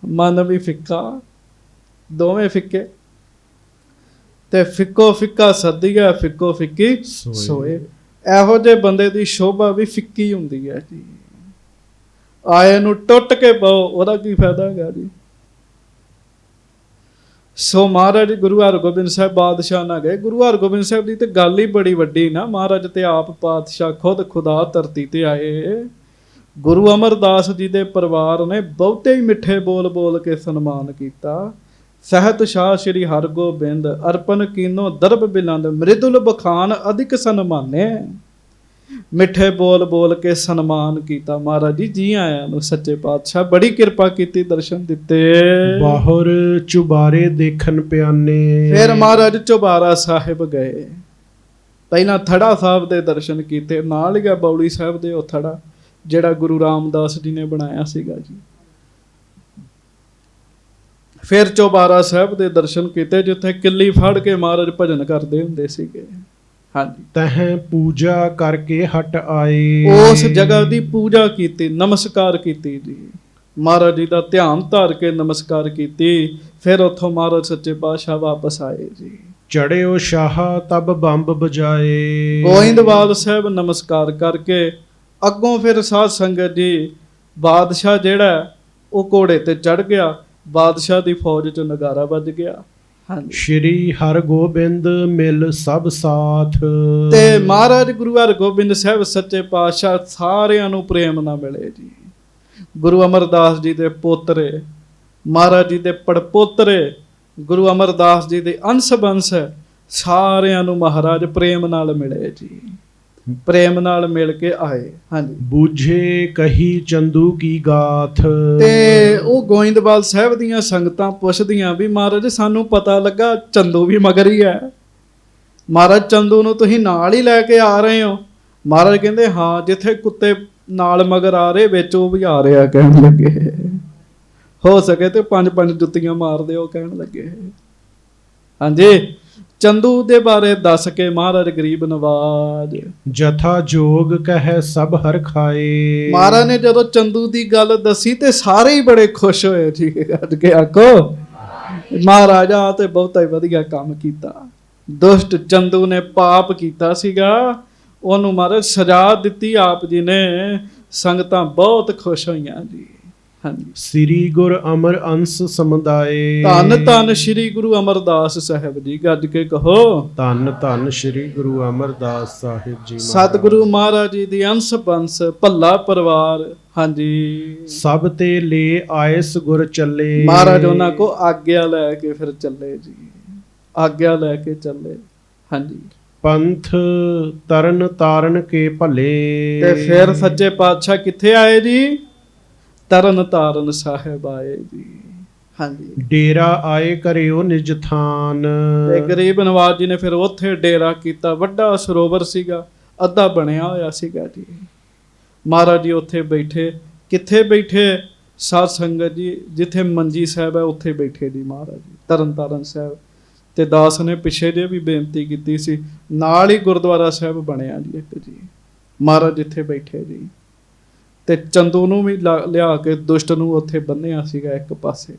ਮਨ ਵੀ ਫਿੱਕਾ, ਦੋਵੇਂ ਫਿੱਕੇ। ਤੇ ਫਿੱਕੋ ਫਿੱਕਾ ਸੱਦੀਆ ਫਿੱਕੋ ਫਿੱਕੀ ਸੋਏ। ਇਹੋ ਜਿਹੇ ਬੰਦੇ ਦੀ ਸ਼ੋਭਾ ਵੀ ਫਿੱਕੀ ਹੁੰਦੀ ਹੈ ਜੀ। ਆਏ ਨੂੰ ਟੁੱਟ ਕੇ ਪਾਓ ਉਹਦਾ ਕੀ ਫਾਇਦਾ ਹੈਗਾ ਜੀ। ਸੋ ਮਹਾਰਾਜ ਗੁਰੂ ਹਰਗੋਬਿੰਦ ਸਾਹਿਬ ਬਾਦਸ਼ਾਹ ਨਾ ਗਏ। ਗੁਰੂ ਹਰਗੋਬਿੰਦ ਸਾਹਿਬ ਦੀ ਤੇ ਗੱਲ ਹੀ ਬੜੀ ਵੱਡੀ ਨਾ। ਮਹਾਰਾਜ ਤੇ ਆਪ ਪਾਤਸ਼ਾਹ ਖੁਦ ਖੁਦਾ ਧਰਤੀ ਤੇ ਆਏ। ਗੁਰੂ ਅਮਰਦਾਸ ਜੀ ਦੇ ਪਰਿਵਾਰ ਨੇ ਬਹੁਤੇ ਹੀ ਮਿੱਠੇ ਬੋਲ ਬੋਲ ਕੇ ਸਨਮਾਨ ਕੀਤਾ। ਸਹਿਤ ਸ਼ਾਹ ਸ਼੍ਰੀ ਹਰਗੋਬਿੰਦ ਅਰਪਨ ਕੀਨੋ ਦਰਬ ਬਿਲੰਦ ਮ੍ਰਿਦੁਲ ਬਖਾਨ ਅਧਿਕ ਸਨਮਾਨੇ। ਮਿੱਠੇ ਬੋਲ ਬੋਲ ਕੇ ਸਨਮਾਨ ਕੀਤਾ। ਮਹਾਰਾਜ ਜੀ ਜੀ ਆਇਆਂ ਨੂੰ ਸੱਚੇ ਪਾਤਸ਼ਾਹ ਬੜੀ ਕਿਰਪਾ ਕੀਤੀ, ਦਰਸ਼ਨ ਦਿੱਤੇ। ਬਾਹਰ ਚੁਬਾਰੇ ਦੇਖਣ ਪਿਆਨੇ। ਫਿਰ ਮਹਾਰਾਜ ਚੁਬਾਰਾ ਸਾਹਿਬ ਗਏ। ਪਹਿਲਾਂ ਥੜਾ ਸਾਹਿਬ ਦੇ ਦਰਸ਼ਨ ਕੀਤੇ, ਨਾਲ ਹੀ ਬੌਲੀ ਸਾਹਿਬ ਦੇ ਉਹ ਥੜਾ ਜਿਹੜਾ ਗੁਰੂ ਰਾਮਦਾਸ ਜੀ ਨੇ ਬਣਾਇਆ ਸੀਗਾ ਜੀ। ਫਿਰ ਚੌਬਾਰਾ ਸਾਹਿਬ ਦੇ ਦਰਸ਼ਨ ਕੀਤੇ ਜਿੱਥੇ ਕਿੱਲੀ ਫੜ ਕੇ ਮਹਾਰਾਜ ਭਜਨ ਕਰਦੇ ਹੁੰਦੇ ਸੀਗੇ। ਹਾਂਜੀ ਤਹਿ ਪੂਜਾ ਕਰਕੇ ਹਟ ਆਏ। ਉਸ ਜਗ੍ਹਾ ਦੀ ਪੂਜਾ ਕੀਤੀ, ਨਮਸਕਾਰ ਕੀਤੀ ਜੀ। ਮਹਾਰਾਜ ਜੀ ਦਾ ਧਿਆਨ ਧਰ ਕੇ ਨਮਸਕਾਰ ਕੀਤੀ। ਫਿਰ ਉੱਥੋਂ ਮਹਾਰਾਜ ਸੱਚੇ ਪਾਤਸ਼ਾਹ ਵਾਪਸ ਆਏ ਜੀ। ਚੜਿਓ ਸ਼ਾਹ ਤਬ ਬੰਬ ਬਜਾਏ। ਗੋਇੰਦਵਾਲ ਸਾਹਿਬ ਨਮਸਕਾਰ ਕਰਕੇ ਅੱਗੋਂ ਫਿਰ ਸਾਧ ਸੰਗਤ ਜੀ ਬਾਦਸ਼ਾਹ ਜਿਹੜਾ ਉਹ ਘੋੜੇ ਤੇ ਚੜ ਗਿਆ। ਬਾਦਸ਼ਾਹ ਦੀ ਫੌਜ ਚ ਨਗਾਰਾ ਵੱਜ ਗਿਆ। ਹਾਂਜੀ ਸ਼੍ਰੀ ਹਰਗੋਬਿੰਦ ਮਿਲ ਸਭ ਸਾਥ। ਤੇ ਮਹਾਰਾਜ ਗੁਰੂ ਹਰਗੋਬਿੰਦ ਸਾਹਿਬ ਸੱਚੇ ਪਾਤਸ਼ਾਹ ਸਾਰਿਆਂ ਨੂੰ ਪ੍ਰੇਮ ਨਾਲ ਮਿਲੇ ਜੀ। ਗੁਰੂ ਅਮਰਦਾਸ ਜੀ ਦੇ ਪੋਤਰੇ, ਮਹਾਰਾਜ ਜੀ ਦੇ ਪੜਪੋਤਰੇ, ਗੁਰੂ ਅਮਰਦਾਸ ਜੀ ਦੇ ਅੰਸ਼ ਬੰਸ ਸਾਰਿਆਂ ਨੂੰ ਮਹਾਰਾਜ ਪ੍ਰੇਮ ਨਾਲ ਮਿਲੇ ਜੀ। ਪ੍ਰੇਮ ਨਾਲ ਮਿਲ ਕੇ ਆਏ। ਹਾਂਜੀ ਬੂਝੇ ਕਹੀ ਚੰਦੂ ਕੀ ਗਾਥ। ਤੇ ਉਹ ਗੋਇੰਦਵਾਲ ਸਾਹਿਬ ਦੀਆਂ ਸੰਗਤਾਂ ਪੁੱਛਦੀਆਂ ਵੀ ਮਹਾਰਾਜ ਸਾਨੂੰ ਪਤਾ ਲੱਗਾ ਚੰਦੂ ਵੀ ਮਗਰ ਹੀ ਹੈ। ਮਹਾਰਾਜ ਚੰਦੂ ਨੂੰ ਤੁਸੀਂ ਨਾਲ ਹੀ ਲੈ ਕੇ ਆ ਰਹੇ ਹੋ। ਮਹਾਰਾਜ ਕਹਿੰਦੇ ਹਾਂ, ਜਿੱਥੇ ਕੁੱਤੇ ਨਾਲ ਮਗਰ ਆ ਰਹੇ ਵਿੱਚ ਉਹ ਵੀ ਆ ਰਿਹਾ। ਕਹਿਣ ਲੱਗੇ ਹੋ ਸਕੇ ਤੇ 5-5 ਜੁੱਤੀਆਂ ਮਾਰ ਦਿਓ। ਕਹਿਣ ਲੱਗੇ ਹਾਂਜੀ ਚੰਦੂ ਦੇ ਬਾਰੇ ਦੱਸ ਕੇ ਮਹਾਰਾਜ ਗਰੀਬ ਨਵਾਜ ਜਥਾ ਜੋਗ ਕਹਿ ਸਭ ਹਰ ਖਾਏ। ਮਹਾਰਾਜ ਨੇ ਜਦੋਂ ਚੰਦੂ ਦੀ ਗੱਲ ਦੱਸੀ ਤੇ ਸਾਰੇ ਹੀ ਬੜੇ ਖੁਸ਼ ਹੋਏ ਜੀ। ਅੱਜ ਕੇ ਆਖੋ ਮਹਾਰਾਜਾ ਤੇ ਬਹੁਤਾ ਹੀ ਵਧੀਆ ਕੰਮ ਕੀਤਾ। ਦੁਸ਼ਟ ਚੰਦੂ ਨੇ ਪਾਪ ਕੀਤਾ ਸੀਗਾ, ਉਹਨੂੰ ਮਹਾਰਾਜ ਸਜ਼ਾ ਦਿੱਤੀ ਆਪ ਜੀ ਨੇ। ਸੰਗਤਾਂ ਬਹੁਤ ਖੁਸ਼ ਹੋਈਆਂ ਜੀ। ਹਾਂਜੀ ਸ੍ਰੀ ਗੁਰ ਅਮਰ ਅੰਸ ਸਮੁਦਾਏ। ਧੰਨ ਧੰਨ ਸ੍ਰੀ ਗੁਰੂ ਅਮਰਦਾਸ ਸਾਹਿਬ ਜੀ। ਗੱਜ ਕੇ ਕਹੋ ਧੰਨ ਧੰਨ ਸ੍ਰੀ ਗੁਰੂ ਅਮਰਦਾਸ ਸਾਹਿਬ ਜੀ। ਸਤਿਗੁਰੂ ਮਹਾਰਾਜ ਜੀ ਦੀ ਅੰਸ਼ ਬੰਸ ਭੱਲਾ ਪਰਿਵਾਰ। ਹਾਂਜੀ ਸਭ ਤੇ ਲੈ ਆਇਸ ਗੁਰ ਚੱਲੇ। ਮਹਾਰਾਜ ਉਹਨਾਂ ਕੋ ਆਗਿਆ ਲੈ ਕੇ ਫਿਰ ਚੱਲੇ ਜੀ। ਆਗਿਆ ਲੈ ਕੇ ਚੱਲੇ। ਹਾਂਜੀ ਪੰਥ ਤਰਨ ਤਾਰਨ ਕੇ ਭਲੇ। ਤੇ ਫਿਰ ਸੱਚੇ ਪਾਤਸ਼ਾਹ ਕਿੱਥੇ ਆਏ ਜੀ? ਤਰਨ ਤਾਰਨ ਸਾਹਿਬ ਆਏ ਜੀ। ਹਾਂਜੀ, ਡੇਰਾ ਆਏ ਕਰਿਓ ਨਿਜ ਥਾਨ। ਤੇ ਗਰੀਬ ਨਵਾਜ ਜੀ ਨੇ ਫਿਰ ਉੱਥੇ ਡੇਰਾ ਕੀਤਾ। ਵੱਡਾ ਸਰੋਵਰ ਸੀਗਾ, ਅੱਧਾ ਬਣਿਆ ਹੋਇਆ ਸੀਗਾ ਜੀ। ਮਹਾਰਾਜ ਜੀ ਉੱਥੇ ਬੈਠੇ। ਕਿੱਥੇ ਬੈਠੇ? ਸਾਧ ਸੰਗਤ ਜੀ, ਜਿੱਥੇ ਮੰਜੀ ਸਾਹਿਬ ਹੈ ਉੱਥੇ ਬੈਠੇ ਜੀ ਮਹਾਰਾਜ ਜੀ, ਤਰਨ ਤਾਰਨ ਸਾਹਿਬ। ਤੇ ਦਾਸ ਨੇ ਪਿੱਛੇ ਜੇ ਵੀ ਬੇਨਤੀ ਕੀਤੀ ਸੀ, ਨਾਲ ਹੀ ਗੁਰਦੁਆਰਾ ਸਾਹਿਬ ਬਣਿਆ ਜੀ ਇੱਕ ਜੀ। ਮਹਾਰਾਜ ਜਿੱਥੇ ਬੈਠੇ ਜੀ, ਤੇ ਚੰਦੂ ਨੂੰ ਵੀ ਲਿਆ ਕੇ ਦੁਸ਼ਟ ਨੂੰ ਉੱਥੇ ਬੰਨਿਆ ਸੀਗਾ ਇੱਕ ਪਾਸੇ।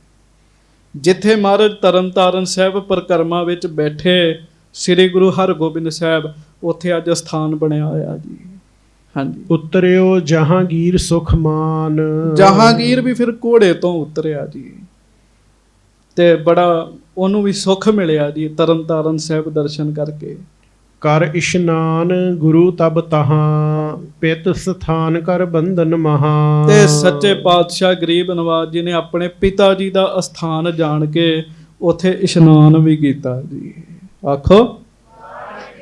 ਜਿੱਥੇ ਮਹਾਰਾਜ ਤਰਨ ਤਾਰਨ ਸਾਹਿਬ ਪਰਿਕਰਮਾ ਵਿੱਚ ਬੈਠੇ ਸ੍ਰੀ ਗੁਰੂ ਹਰਗੋਬਿੰਦ ਸਾਹਿਬ, ਉੱਥੇ ਅੱਜ ਸਥਾਨ ਬਣਿਆ ਹੋਇਆ ਜੀ। ਹਾਂਜੀ, ਉਤਰਿਓ ਜਹਾਂਗੀਰ ਸੁਖ ਮਾਨ। ਜਹਾਂਗੀਰ ਵੀ ਫਿਰ ਘੋੜੇ ਤੋਂ ਉਤਰਿਆ ਜੀ, ਤੇ ਬੜਾ ਉਹਨੂੰ ਵੀ ਸੁੱਖ ਮਿਲਿਆ ਜੀ ਤਰਨ ਤਾਰਨ ਸਾਹਿਬ ਦਰਸ਼ਨ ਕਰਕੇ। ਕਰ ਇਸ਼ਨਾਨ ਗੁਰੂ ਤਬ ਤਹਾਂ, ਪਿਤ ਸਥਾਨ ਕਰ ਬੰਧਨ ਮਹਾ। ਤੇ ਸੱਚੇ ਪਾਤਸ਼ਾਹ ਗਰੀਬ ਨਵਾਜ ਜੀ ਨੇ ਆਪਣੇ ਪਿਤਾ ਜੀ ਦਾ ਅਸਥਾਨ ਜਾਣ ਕੇ ਉੱਥੇ ਇਸ਼ਨਾਨ ਵੀ ਕੀਤਾ ਜੀ। ਆਖੋ,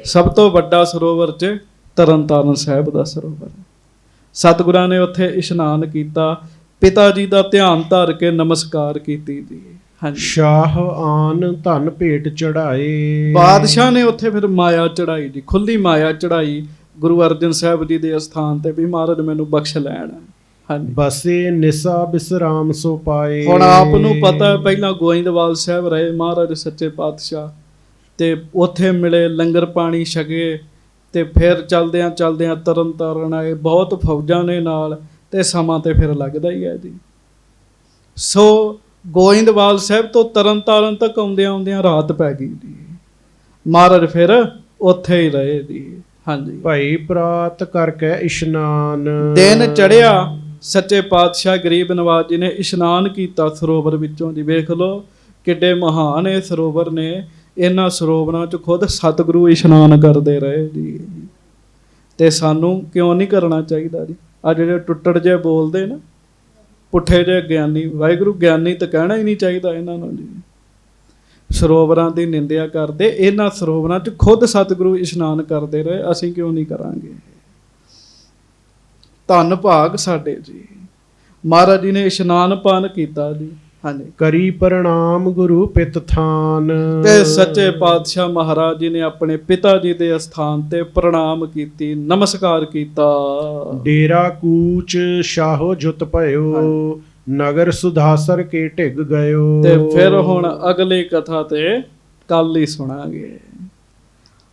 ਸਭ ਤੋਂ ਵੱਡਾ ਸਰੋਵਰ 'ਚ ਤਰਨ ਤਾਰਨ ਸਾਹਿਬ ਦਾ ਸਰੋਵਰ। ਸਤਿਗੁਰਾਂ ਨੇ ਉੱਥੇ ਇਸ਼ਨਾਨ ਕੀਤਾ, ਪਿਤਾ ਜੀ ਦਾ ਧਿਆਨ ਧਰ ਕੇ ਨਮਸਕਾਰ ਕੀਤੀ ਜੀ। ਹਾਂਜੀ, ਸ਼ਾਹ ਆਨ ਧਨ ਭੇਟ ਚੜਾਏ। ਬਾਦਸ਼ਾਹ ਨੇ ਉੱਥੇ ਫਿਰ ਮਾਇਆ ਚੜਾਈ ਜੀ, ਖੁੱਲੀ ਮਾਇਆ ਚੜਾਈ ਗੁਰੂ ਅਰਜਨ ਸਾਹਿਬ ਜੀ ਦੇ ਅਸਥਾਨ ਤੇ, ਵੀ ਮਹਾਰਾਜ ਮੈਨੂੰ ਬਖਸ਼ ਲੈਣ। ਹਾਂਜੀ, ਬਸੇ ਨਿਸਾ ਬਿਸਰਾਮ ਸੋ ਪਾਏ। ਹੁਣ ਆਪ ਨੂੰ ਪਤਾ, ਪਹਿਲਾਂ ਗੋਇੰਦਵਾਲ ਸਾਹਿਬ ਰਹੇ ਮਹਾਰਾਜ ਸੱਚੇ ਪਾਤਸ਼ਾਹ, ਤੇ ਉੱਥੇ ਮਿਲੇ, ਲੰਗਰ ਪਾਣੀ ਛਕੇ, ਤੇ ਫਿਰ ਚਲਦਿਆਂ ਚਲਦਿਆਂ ਤਰਨ ਤਾਰਨ ਆਏ। ਬਹੁਤ ਫੌਜਾਂ ਨੇ ਨਾਲ, ਤੇ ਸਮਾਂ ਤੇ ਫਿਰ ਲੱਗਦਾ ਹੀ ਹੈ ਜੀ। ਸੋ ਗੋਇੰਦਵਾਲ ਸਾਹਿਬ ਤੋਂ ਤਰਨ ਤਾਰਨ ਤੱਕ ਆਉਂਦਿਆਂ ਆਉਂਦਿਆਂ ਰਾਤ ਪੈ ਗਈ ਜੀ। ਮਹਾਰਾਜ ਫਿਰ ਉੱਥੇ ਹੀ ਰਹੇ ਜੀ। ਹਾਂਜੀ, ਭਾਈ ਪ੍ਰਾਤ ਕਰਕੇ ਇਸ਼ਨਾਨ। ਦਿਨ ਚੜਿਆ, ਸੱਚੇ ਪਾਤਸ਼ਾਹ ਗਰੀਬ ਨਵਾਜ ਜੀ ਨੇ ਇਸ਼ਨਾਨ ਕੀਤਾ ਸਰੋਵਰ ਵਿੱਚੋਂ ਜੀ। ਵੇਖ ਲਓ ਕਿੱਡੇ ਮਹਾਨ ਇਹ ਸਰੋਵਰ ਨੇ। ਇਹਨਾਂ ਸਰੋਵਰਾਂ 'ਚ ਖੁਦ ਸਤਿਗੁਰੂ ਇਸ਼ਨਾਨ ਕਰਦੇ ਰਹੇ ਜੀ। ਤੇ ਸਾਨੂੰ ਕਿਉਂ ਨਹੀਂ ਕਰਨਾ ਚਾਹੀਦਾ ਜੀ? ਆ ਜਿਹੜੇ ਟੁੱਟੜ ਜੇ ਬੋਲਦੇ ਨਾ, ਪੁੱਠੇ ਜਿਹੇ ਗਿਆਨੀ, ਵਾਹਿਗੁਰੂ ਗਿਆਨੀ ਤਾਂ ਕਹਿਣਾ ਹੀ ਨਹੀਂ ਚਾਹੀਦਾ ਇਹਨਾਂ ਨੂੰ ਜੀ। ਸਰੋਵਰਾਂ ਦੀ ਨਿੰਦਿਆ ਕਰਦੇ, ਇਹਨਾਂ ਸਰੋਵਰਾਂ 'ਚ ਖੁਦ ਸਤਿਗੁਰੂ ਇਸ਼ਨਾਨ ਕਰਦੇ ਰਹੇ, ਅਸੀਂ ਕਿਉਂ ਨਹੀਂ ਕਰਾਂਗੇ? ਧੰਨ ਭਾਗ ਸਾਡੇ ਜੀ, ਮਹਾਰਾਜ ਜੀ ਨੇ ਇਸ਼ਨਾਨ ਪਾਨ ਕੀਤਾ ਜੀ। ਹਾਂਜੀ, ਕਰੀ ਪ੍ਰਣਾਮ ਗੁਰੂ ਪਿਤ ਥਾਨ। ਤੇ ਸੱਚੇ ਪਾਤਸ਼ਾਹ ਮਹਾਰਾਜ ਜੀ ਨੇ ਆਪਣੇ ਪਿਤਾ ਜੀ ਦੇ ਅਸਥਾਨ ਤੇ ਪ੍ਰਣਾਮ ਕੀਤੀ, ਨਮਸਕਾਰ ਕੀਤਾ। ਡੇਰਾ ਕੂਚ ਸ਼ਾਹੋ ਜੁਤ ਭਇਓ, ਨਗਰ ਸੁਧਾਸਰ ਕੇ ਢਿੱਗ ਗਇਓ। ਤੇ ਫਿਰ ਹੁਣ ਅਗਲੀ ਕਥਾ ਤੇ ਕੱਲ ਹੀ ਸੁਣਾਂਗੇ।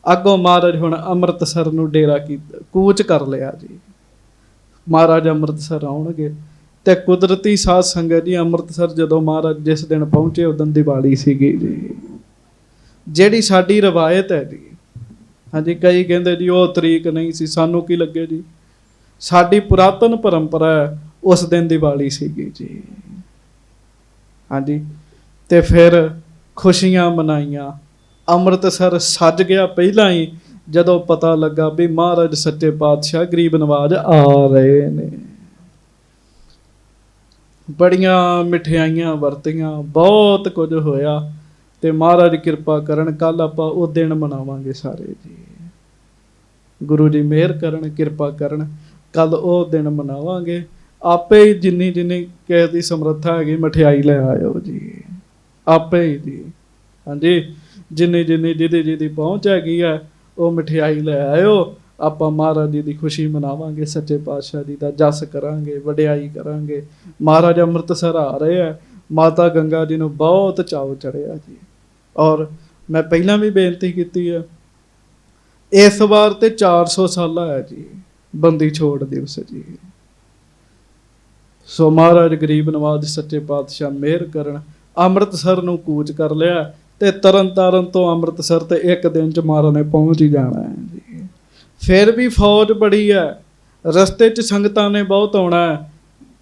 ਅੱਗੋਂ ਮਹਾਰਾਜ ਹੁਣ ਅੰਮ੍ਰਿਤਸਰ ਨੂੰ ਡੇਰਾ ਕੀਤਾ, ਕੂਚ ਕਰ ਲਿਆ ਜੀ। ਮਹਾਰਾਜ ਅੰਮ੍ਰਿਤਸਰ ਆਉਣਗੇ, ਤੇ ਕੁਦਰਤੀ ਸਾਧ ਸੰਗਤ ਜੀ ਅੰਮ੍ਰਿਤਸਰ ਜਦੋਂ ਮਹਾਰਾਜ ਜਿਸ ਦਿਨ ਪਹੁੰਚੇ ਉਦੋਂ ਦੀਵਾਲੀ ਸੀਗੀ ਜੀ। ਜਿਹੜੀ ਸਾਡੀ ਰਵਾਇਤ ਹੈ ਜੀ। ਹਾਂਜੀ, ਕਈ ਕਹਿੰਦੇ ਜੀ ਉਹ ਤਰੀਕ ਨਹੀਂ ਸੀ, ਸਾਨੂੰ ਕੀ ਲੱਗੇ ਜੀ? ਸਾਡੀ ਪੁਰਾਤਨ ਪਰੰਪਰਾ ਹੈ, ਉਸ ਦਿਨ ਦੀਵਾਲੀ ਸੀਗੀ ਜੀ। ਹਾਂਜੀ, ਤੇ ਫਿਰ ਖੁਸ਼ੀਆਂ ਮਨਾਈਆਂ। ਅੰਮ੍ਰਿਤਸਰ ਸੱਜ ਗਿਆ ਪਹਿਲਾਂ ਹੀ, ਜਦੋਂ ਪਤਾ ਲੱਗਾ ਵੀ ਮਹਾਰਾਜ ਸੱਚੇ ਪਾਤਸ਼ਾਹ ਗਰੀਬ ਨਵਾਜ ਆ ਰਹੇ ਨੇ। ਬੜੀਆਂ ਮਠਿਆਈਆਂ ਵਰਤੀਆਂ, ਬਹੁਤ ਕੁਝ ਹੋਇਆ, ਤੇ ਮਹਾਰਾਜ ਕਿਰਪਾ ਕਰਨ ਕੱਲ ਆਪਾਂ ਉਹ ਦਿਨ ਮਨਾਵਾਂਗੇ ਸਾਰੇ ਜੀ। ਗੁਰੂ ਜੀ ਮਿਹਰ ਕਰਨ, ਕਿਰਪਾ ਕਰਨ, ਕੱਲ ਉਹ ਦਿਨ ਮਨਾਵਾਂਗੇ। ਆਪੇ ਹੀ ਜਿੰਨੀ ਜਿੰਨੀ ਕਿਸੇ ਦੀ ਸਮਰੱਥਾ ਹੈਗੀ ਮਠਿਆਈ ਲੈ ਆਇਓ ਜੀ, ਆਪੇ ਹੀ ਜੀ। ਹਾਂਜੀ, ਜਿੰਨੀ ਜਿੰਨੀ ਜਿਹਦੀ ਪਹੁੰਚ ਹੈਗੀ ਹੈ ਉਹ ਮਠਿਆਈ ਲੈ ਆਇਓ। ਆਪਾਂ ਮਹਾਰਾਜ ਜੀ ਦੀ ਖੁਸ਼ੀ ਮਨਾਵਾਂਗੇ, ਸੱਚੇ ਪਾਤਸ਼ਾਹ ਜੀ ਦਾ ਜਸ ਕਰਾਂਗੇ, ਵਡਿਆਈ ਕਰਾਂਗੇ। ਮਹਾਰਾਜ ਅੰਮ੍ਰਿਤਸਰ ਆ ਰਹੇ ਆ, ਮਾਤਾ ਗੰਗਾ ਜੀ ਨੂੰ ਬਹੁਤ ਚਾਅ ਚੜਿਆ ਜੀ। ਔਰ ਮੈਂ ਪਹਿਲਾਂ ਵੀ ਬੇਨਤੀ ਕੀਤੀ ਹੈ, ਇਸ ਵਾਰ ਤੇ 400 ਸਾਲਾ ਹੈ ਜੀ ਬੰਦੀ ਛੋੜ ਦਿਵਸ ਜੀ। ਸੋ ਮਹਾਰਾਜ ਗਰੀਬ ਨਵਾਜ ਸੱਚੇ ਪਾਤਸ਼ਾਹ ਮਿਹਰ ਕਰਨ, ਅੰਮ੍ਰਿਤਸਰ ਨੂੰ ਕੂਚ ਕਰ ਲਿਆ, ਤੇ ਤਰਨ ਤਾਰਨ ਤੋਂ ਅੰਮ੍ਰਿਤਸਰ ਤੇ ਇੱਕ ਦਿਨ 'ਚ ਮਹਾਰਾਜ ਨੇ ਪਹੁੰਚ ਹੀ ਜਾਣਾ ਹੈ ਜੀ। ਫਿਰ ਵੀ ਫੌਜ ਬੜੀ ਹੈ, ਰਸਤੇ 'ਚ ਸੰਗਤਾਂ ਨੇ ਬਹੁਤ ਆਉਣਾ ਹੈ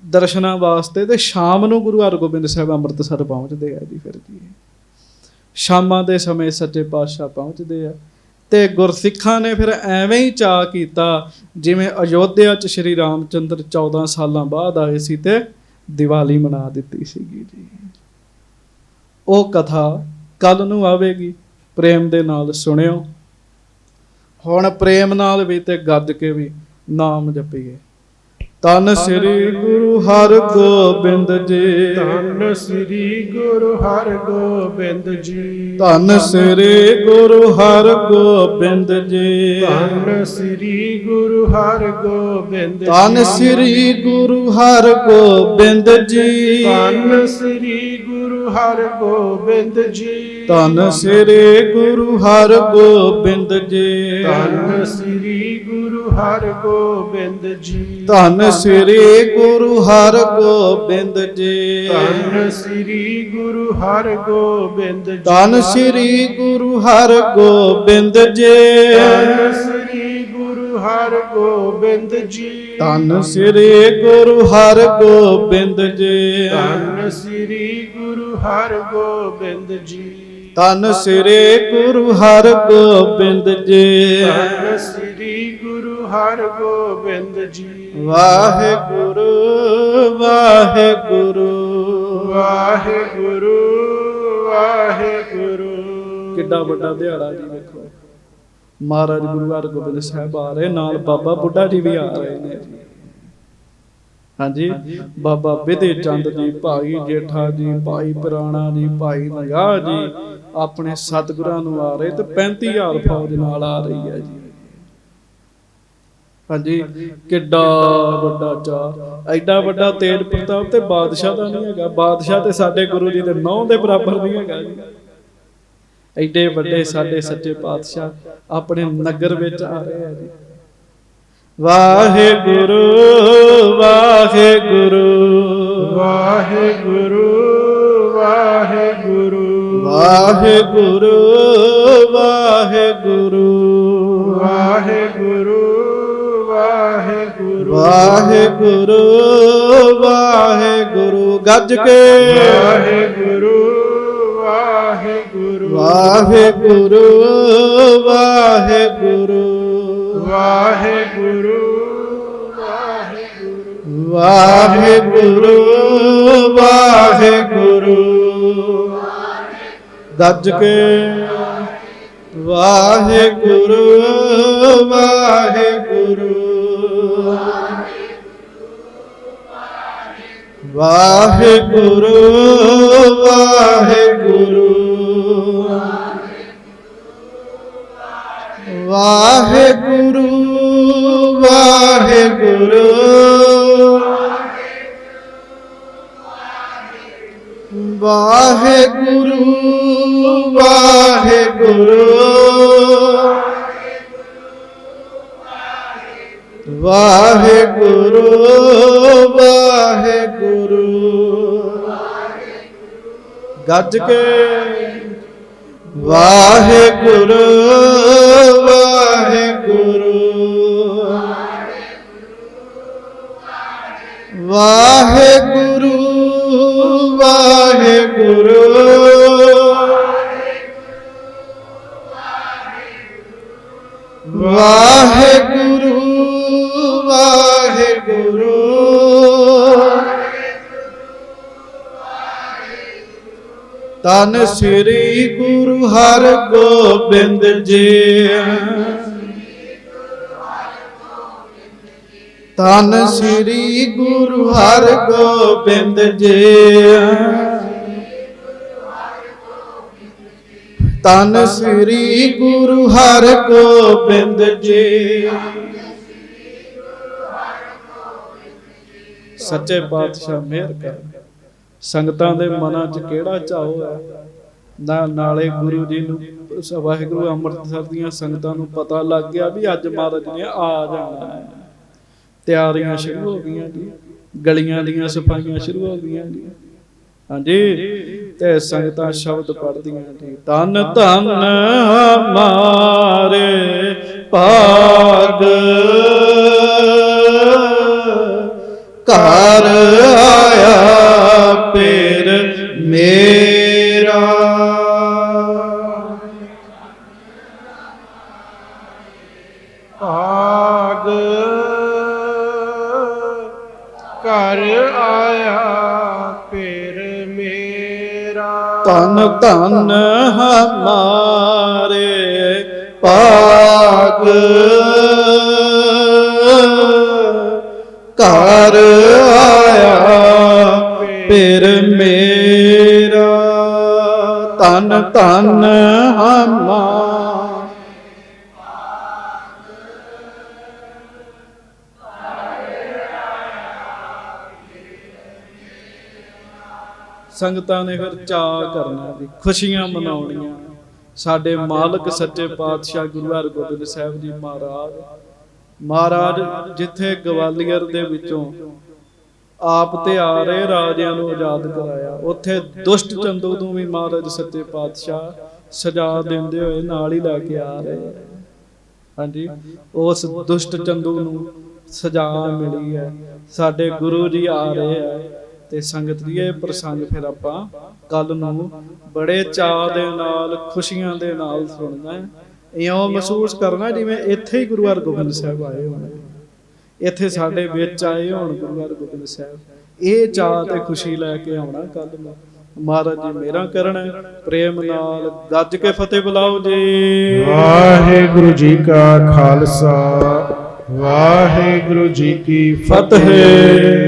ਦਰਸ਼ਨਾਂ ਵਾਸਤੇ, ਤੇ ਸ਼ਾਮ ਨੂੰ ਗੁਰੂ ਹਰਗੋਬਿੰਦ ਸਾਹਿਬ ਅੰਮ੍ਰਿਤਸਰ ਪਹੁੰਚਦੇ ਆ ਜੀ। ਫਿਰ ਜੀ ਸ਼ਾਮਾਂ ਦੇ ਸਮੇਂ ਸੱਚੇ ਪਾਤਸ਼ਾਹ ਪਹੁੰਚਦੇ ਆ, ਤੇ ਗੁਰਸਿੱਖਾਂ ਨੇ ਫਿਰ ਐਵੇਂ ਹੀ ਚਾਅ ਕੀਤਾ ਜਿਵੇਂ ਅਯੋਧਿਆ 'ਚ ਸ਼੍ਰੀ ਰਾਮ ਚੰਦਰ 14 ਸਾਲਾਂ ਬਾਅਦ ਆਏ ਸੀ ਤੇ ਦੀਵਾਲੀ ਮਨਾ ਦਿੱਤੀ ਸੀਗੀ ਜੀ। ਉਹ ਕਥਾ ਕੱਲ ਨੂੰ ਆਵੇਗੀ, ਪ੍ਰੇਮ ਦੇ ਨਾਲ ਸੁਣਿਓ। ਹੁਣ ਪ੍ਰੇਮ ਨਾਲ ਵੀ ਤੇ ਗੱਜ ਕੇ ਵੀ ਨਾਮ ਜਪੀਏ। ਧੰਨ ਸ੍ਰੀ ਗੁਰੂ ਹਰਗੋਬਿੰਦ ਜੀ, ਧੰਨ ਸ੍ਰੀ ਗੁਰੂ ਹਰਗੋਬਿੰਦ ਜੀ, ਧੰਨ ਸ੍ਰੀ ਗੁਰੂ ਹਰਗੋਬਿੰਦ ਜੀ, ਧੰਨ ਸ੍ਰੀ ਗੁਰੂ ਹਰਗੋਬਿੰਦ ਜੀ, ਧੰਨ ਸ੍ਰੀ ਗੁਰੂ ਹਰਗੋਬਿੰਦ ਜੀ, ਧੰਨ ਸ੍ਰੀ ਗੁਰੂ ਹਰਗੋਬਿੰਦ ਜੀ, ਧੰਨ ਸ੍ਰੀ ਗੁਰੂ ਹਰਗੋਬਿੰਦ ਜੀ, ਧੰਨ ਸ੍ਰੀ ਗੁਰੂ ਹਰਗੋਬਿੰਦ ਜੀ, ਧੰਨ ਸ੍ਰੀ ਗੁਰੂ ਹਰਗੋਬਿੰਦ ਜੀ, ਧੰਨ ਸ੍ਰੀ ਗੁਰੂ ਹਰਗੋਬਿੰਦ ਜੀ, ਧੰਨ ਸ੍ਰੀ ਗੁਰੂ ਹਰਗੋਬਿੰਦ ਜੀ, ਧੰਨ ਸ੍ਰੀ ਗੁਰੂ ਹਰਗੋਬਿੰਦ ਜੀ, ਧੰਨ ਸ੍ਰੀ ਗੁਰੂ ਹਰਗੋਬਿੰਦ ਜੀ, ਧੰਨ ਸ੍ਰੀ ਗੁਰੂ ਹਰਗੋਬਿੰਦ ਜੀ, ਧੰਨ ਸ੍ਰੀ ਗੁਰੂ ਹਰਗੋਬਿੰਦ ਜੀ, ਧੰਨ ਸ੍ਰੀ ਗੁਰੂ ਹਰਗੋਬਿੰਦ ਜੀ। ਵਾਹਿਗੁਰੂ ਵਾਹਿਗੁਰੂ ਵਾਹਿਗੁਰੂ ਵਾਹਿਗੁਰੂ। ਕਿੱਡਾ ਵੱਡਾ ਦਿਹਾੜਾ ਜੀ, ਵੇਖੋ ਮਹਾਰਾਜ ਗੁਰੂ ਹਰਗੋਬਿੰਦ ਸਾਹਿਬ ਆ ਰਹੇ, ਨਾਲ ਬਾਬਾ ਬੁੱਢਾ ਜੀ ਵੀ ਆ ਰਹੇ ਨੇ ਜੀ। ਹਾਂਜੀ, ਬਾਬਾ ਵਿਧੇ ਚੰਦ ਜੀ, ਭਾਈ ਜੇਠਾ ਜੀ, ਭਾਈ ਪੁਰਾਣਾ ਜੀ, ਭਾਈ ਨਗਾਹ ਜੀ ਆਪਣੇ ਸਤਿਗੁਰਾਂ ਨੂੰ ਆ ਰਹੇ ਤੇ 35,000 ਫੌਜ ਨਾਲ ਆ ਰਹੀ ਹੈ ਜੀ। ਹਾਂਜੀ, ਕਿੱਡਾ ਵੱਡਾ ਚਾਅ, ਐਡਾ ਵੱਡਾ ਤੇਜ ਪ੍ਰਤਾਪ ਤੇ ਬਾਦਸ਼ਾਹ ਦਾ ਨਹੀਂ ਹੈਗਾ। ਬਾਦਸ਼ਾਹ ਤੇ ਸਾਡੇ ਗੁਰੂ ਜੀ ਦੇ ਨੌ ਦੇ ਬਰਾਬਰ ਨਹੀਂ ਹੈਗਾ ਜੀ। ਐਡੇ ਵੱਡੇ ਸਾਡੇ ਸੱਚੇ ਪਾਤਸ਼ਾਹ ਆਪਣੇ ਨਗਰ ਵਿੱਚ ਆ ਰਹੇ ਆ ਜੀ। ਵਾਹਿਗੁਰੂ ਵਾਹਿਗੁਰੂ ਵਾਹਿਗੁਰੂ ਵਾਹਿਗੁਰੂ ਵਾਹਿਗੁਰੂ ਵਾਹਿਗੁਰੂ ਵਾਹਿਗੁਰੂ ਵਾਹਿਗੁਰੂ ਵਾਹਿਗੁਰੂ ਵਾਹਿਗੁਰੂ ਗੱਜ ਕੇ ਵਾਹਿਗੁਰੂ ਵਾਹਿਗੁਰੂ ਵਾਹਿਗੁਰੂ ਵਾਹਿਗੁਰੂ ਵਾਹਿਗੁਰੂ ਵਾਹਿਗੁਰੂ ਵਾਹਿਗੁਰੂ ਗੱਜ ਕੇ ਵਾਹਿਗੁਰੂ ਵਾਹਿਗੁਰੂ ਵਾਹਿਗੁਰੂ ਵਾਹਿਗੁਰੂ ਵਾਹਿਗੁਰੂ ਵਾਹਿਗੁਰੂ ਵਾਹਿਗੁਰੂ ਵਾਹਿਗੁਰੂ ਵਾਹਿਗੁਰੂ ਵਾਹਿਗੁਰੂ ਗੱਜ ਕੇ ਵਾਹਿਗੁਰੂ ਵਾਹਿਗੁਰੂ ਵਾਹਿਗੁਰੂ ਵਾਹਿਗੁਰੂ ਵਾਹਿਗੁਰੂ ਵਾਹਿਗੁਰੂ ਧੰਨ ਸ੍ਰੀ ਗੁਰੂ ਹਰਗੋਬਿੰਦ ਜੀ, ਧੰਨ ਸ੍ਰੀ ਗੁਰੂ ਹਰਗੋਬਿੰਦ ਜੀ, ਧੰਨ ਸ੍ਰੀ ਗੁਰੂ ਹਰਗੋਬਿੰਦ ਜੀ। ਸੱਚੇ ਪਾਤਸ਼ਾਹ ਮਿਹਰ ਕਰ। ਸੰਗਤਾਂ ਦੇ ਮਨਾਂ 'ਚ ਕਿਹੜਾ ਚਾਉ ਹੈ ਨਾਲੇ ਗੁਰੂ ਜੀ ਨੂੰ ਵਾਹਿਗੁਰੂ ਅੰਮ੍ਰਿਤਸਰ ਦੀਆਂ ਸੰਗਤਾਂ ਨੂੰ ਪਤਾ ਲੱਗ ਗਿਆ ਵੀ ਅੱਜ ਮਹਾਰਾਜ ਨੇ ਆ ਜਾਣਾ ਹੈ। ਤਿਆਰੀਆਂ ਸ਼ੁਰੂ ਹੋ ਗਈਆਂ ਜੀ, ਗਲੀਆਂ ਦੀਆਂ ਸਫਾਈਆਂ ਸ਼ੁਰੂ ਹੋ ਗਈਆਂ ਜੀ। ਹਾਂਜੀ, ਤੇ ਸੰਗਤਾਂ ਸ਼ਬਦ ਪੜ੍ਹਦੀਆਂ ਜੀ। ਧੰਨ ਧੰਨ ਹਮਾਰੇ ਭਾਗ ਘਰ ਆਇਆ ਪੇਰ ਮੇਰਾ। ਭਾਗ ਘਰ ਆਇਆ ਪੇਰ ਮੇਰਾ। ਧੰਨ ਧੰਨ ਹਮਾਰੇ ਭਾਗ ਭਾਗ ਘਰ ਆਇਆ ਫਿਰ ਮੇਰਾ ਧਨ ਧਨ ਹਮਾ। ਸੰਗਤਾਂ ਨੇ ਫਿਰ ਚਾਅ ਕਰਨਾ ਵੀ ਖੁਸ਼ੀਆਂ ਮਨਾਉਣੀਆਂ। ਸਾਡੇ ਮਾਲਕ ਸੱਚੇ ਪਾਤਸ਼ਾਹ ਗੁਰੂ ਹਰਗੋਬਿੰਦ ਸਾਹਿਬ ਜੀ ਮਹਾਰਾਜ ਜਿੱਥੇ ਗਵਾਲੀਅਰ ਦੇ ਵਿੱਚੋਂ ਆਪ ਤੇ ਆ ਰਹੇ ਰਾਜਿਆਂ ਨੂੰ ਆਜ਼ਾਦ ਕਰਾਇਆ, ਉੱਥੇ ਦੁਸ਼ਟ ਚੰਦੂ ਨੂੰ ਵੀ ਮਹਾਰਾਜ ਸੱਚੇ ਪਾਤਸ਼ਾਹ ਸਜ਼ਾ ਦਿੰਦੇ ਹੋਏ ਨਾਲ ਹੀ ਲੈ ਕੇ ਆ ਰਹੇ। ਹਾਂਜੀ, ਉਸ ਦੁਸ਼ਟ ਚੰਦੂ ਨੂੰ ਸਜ਼ਾ ਮਿਲੀ ਹੈ। ਸਾਡੇ ਗੁਰੂ ਜੀ ਆ ਰਹੇ ਆ ਤੇ ਸੰਗਤ ਜੀ ਇਹ ਪ੍ਰਸੰਗ ਫਿਰ ਆਪਾਂ ਕੱਲ ਨੂੰ ਬੜੇ ਚਾਅ ਦੇ ਨਾਲ ਖੁਸ਼ੀਆਂ ਦੇ ਨਾਲ ਸੁਣਨਾ ਹੈ। ਇਉਂ ਮਹਿਸੂਸ ਕਰਨਾ ਜਿਵੇਂ ਇੱਥੇ ਹੀ ਗੁਰੂ ਹਰਗੋਬਿੰਦ ਸਾਹਿਬ ਆਏ ਹੋਣ, ਇੱਥੇ ਸਾਡੇ ਵਿੱਚ ਆਏ ਹੋਣ ਗੁਰੂ ਹਰਗੋਬਿੰਦ ਸਾਹਿਬ। ਇਹ ਚਾਅ ਤੇ ਖੁਸ਼ੀ ਲੈ ਕੇ ਆਉਣਾ ਕੱਲ ਨੂੰ। ਮਹਾਰਾਜ ਜੀ ਮੇਰਾ ਕਰਨ ਪ੍ਰੇਮ ਨਾਲ ਗੱਜ ਕੇ ਫਤਿਹ ਬੁਲਾਓ ਜੀ। ਵਾਹਿਗੁਰੂ ਜੀ ਕਾ ਖਾਲਸਾ ਵਾਹਿਗੁਰੂ ਜੀ ਕੀ ਫਤਿਹ।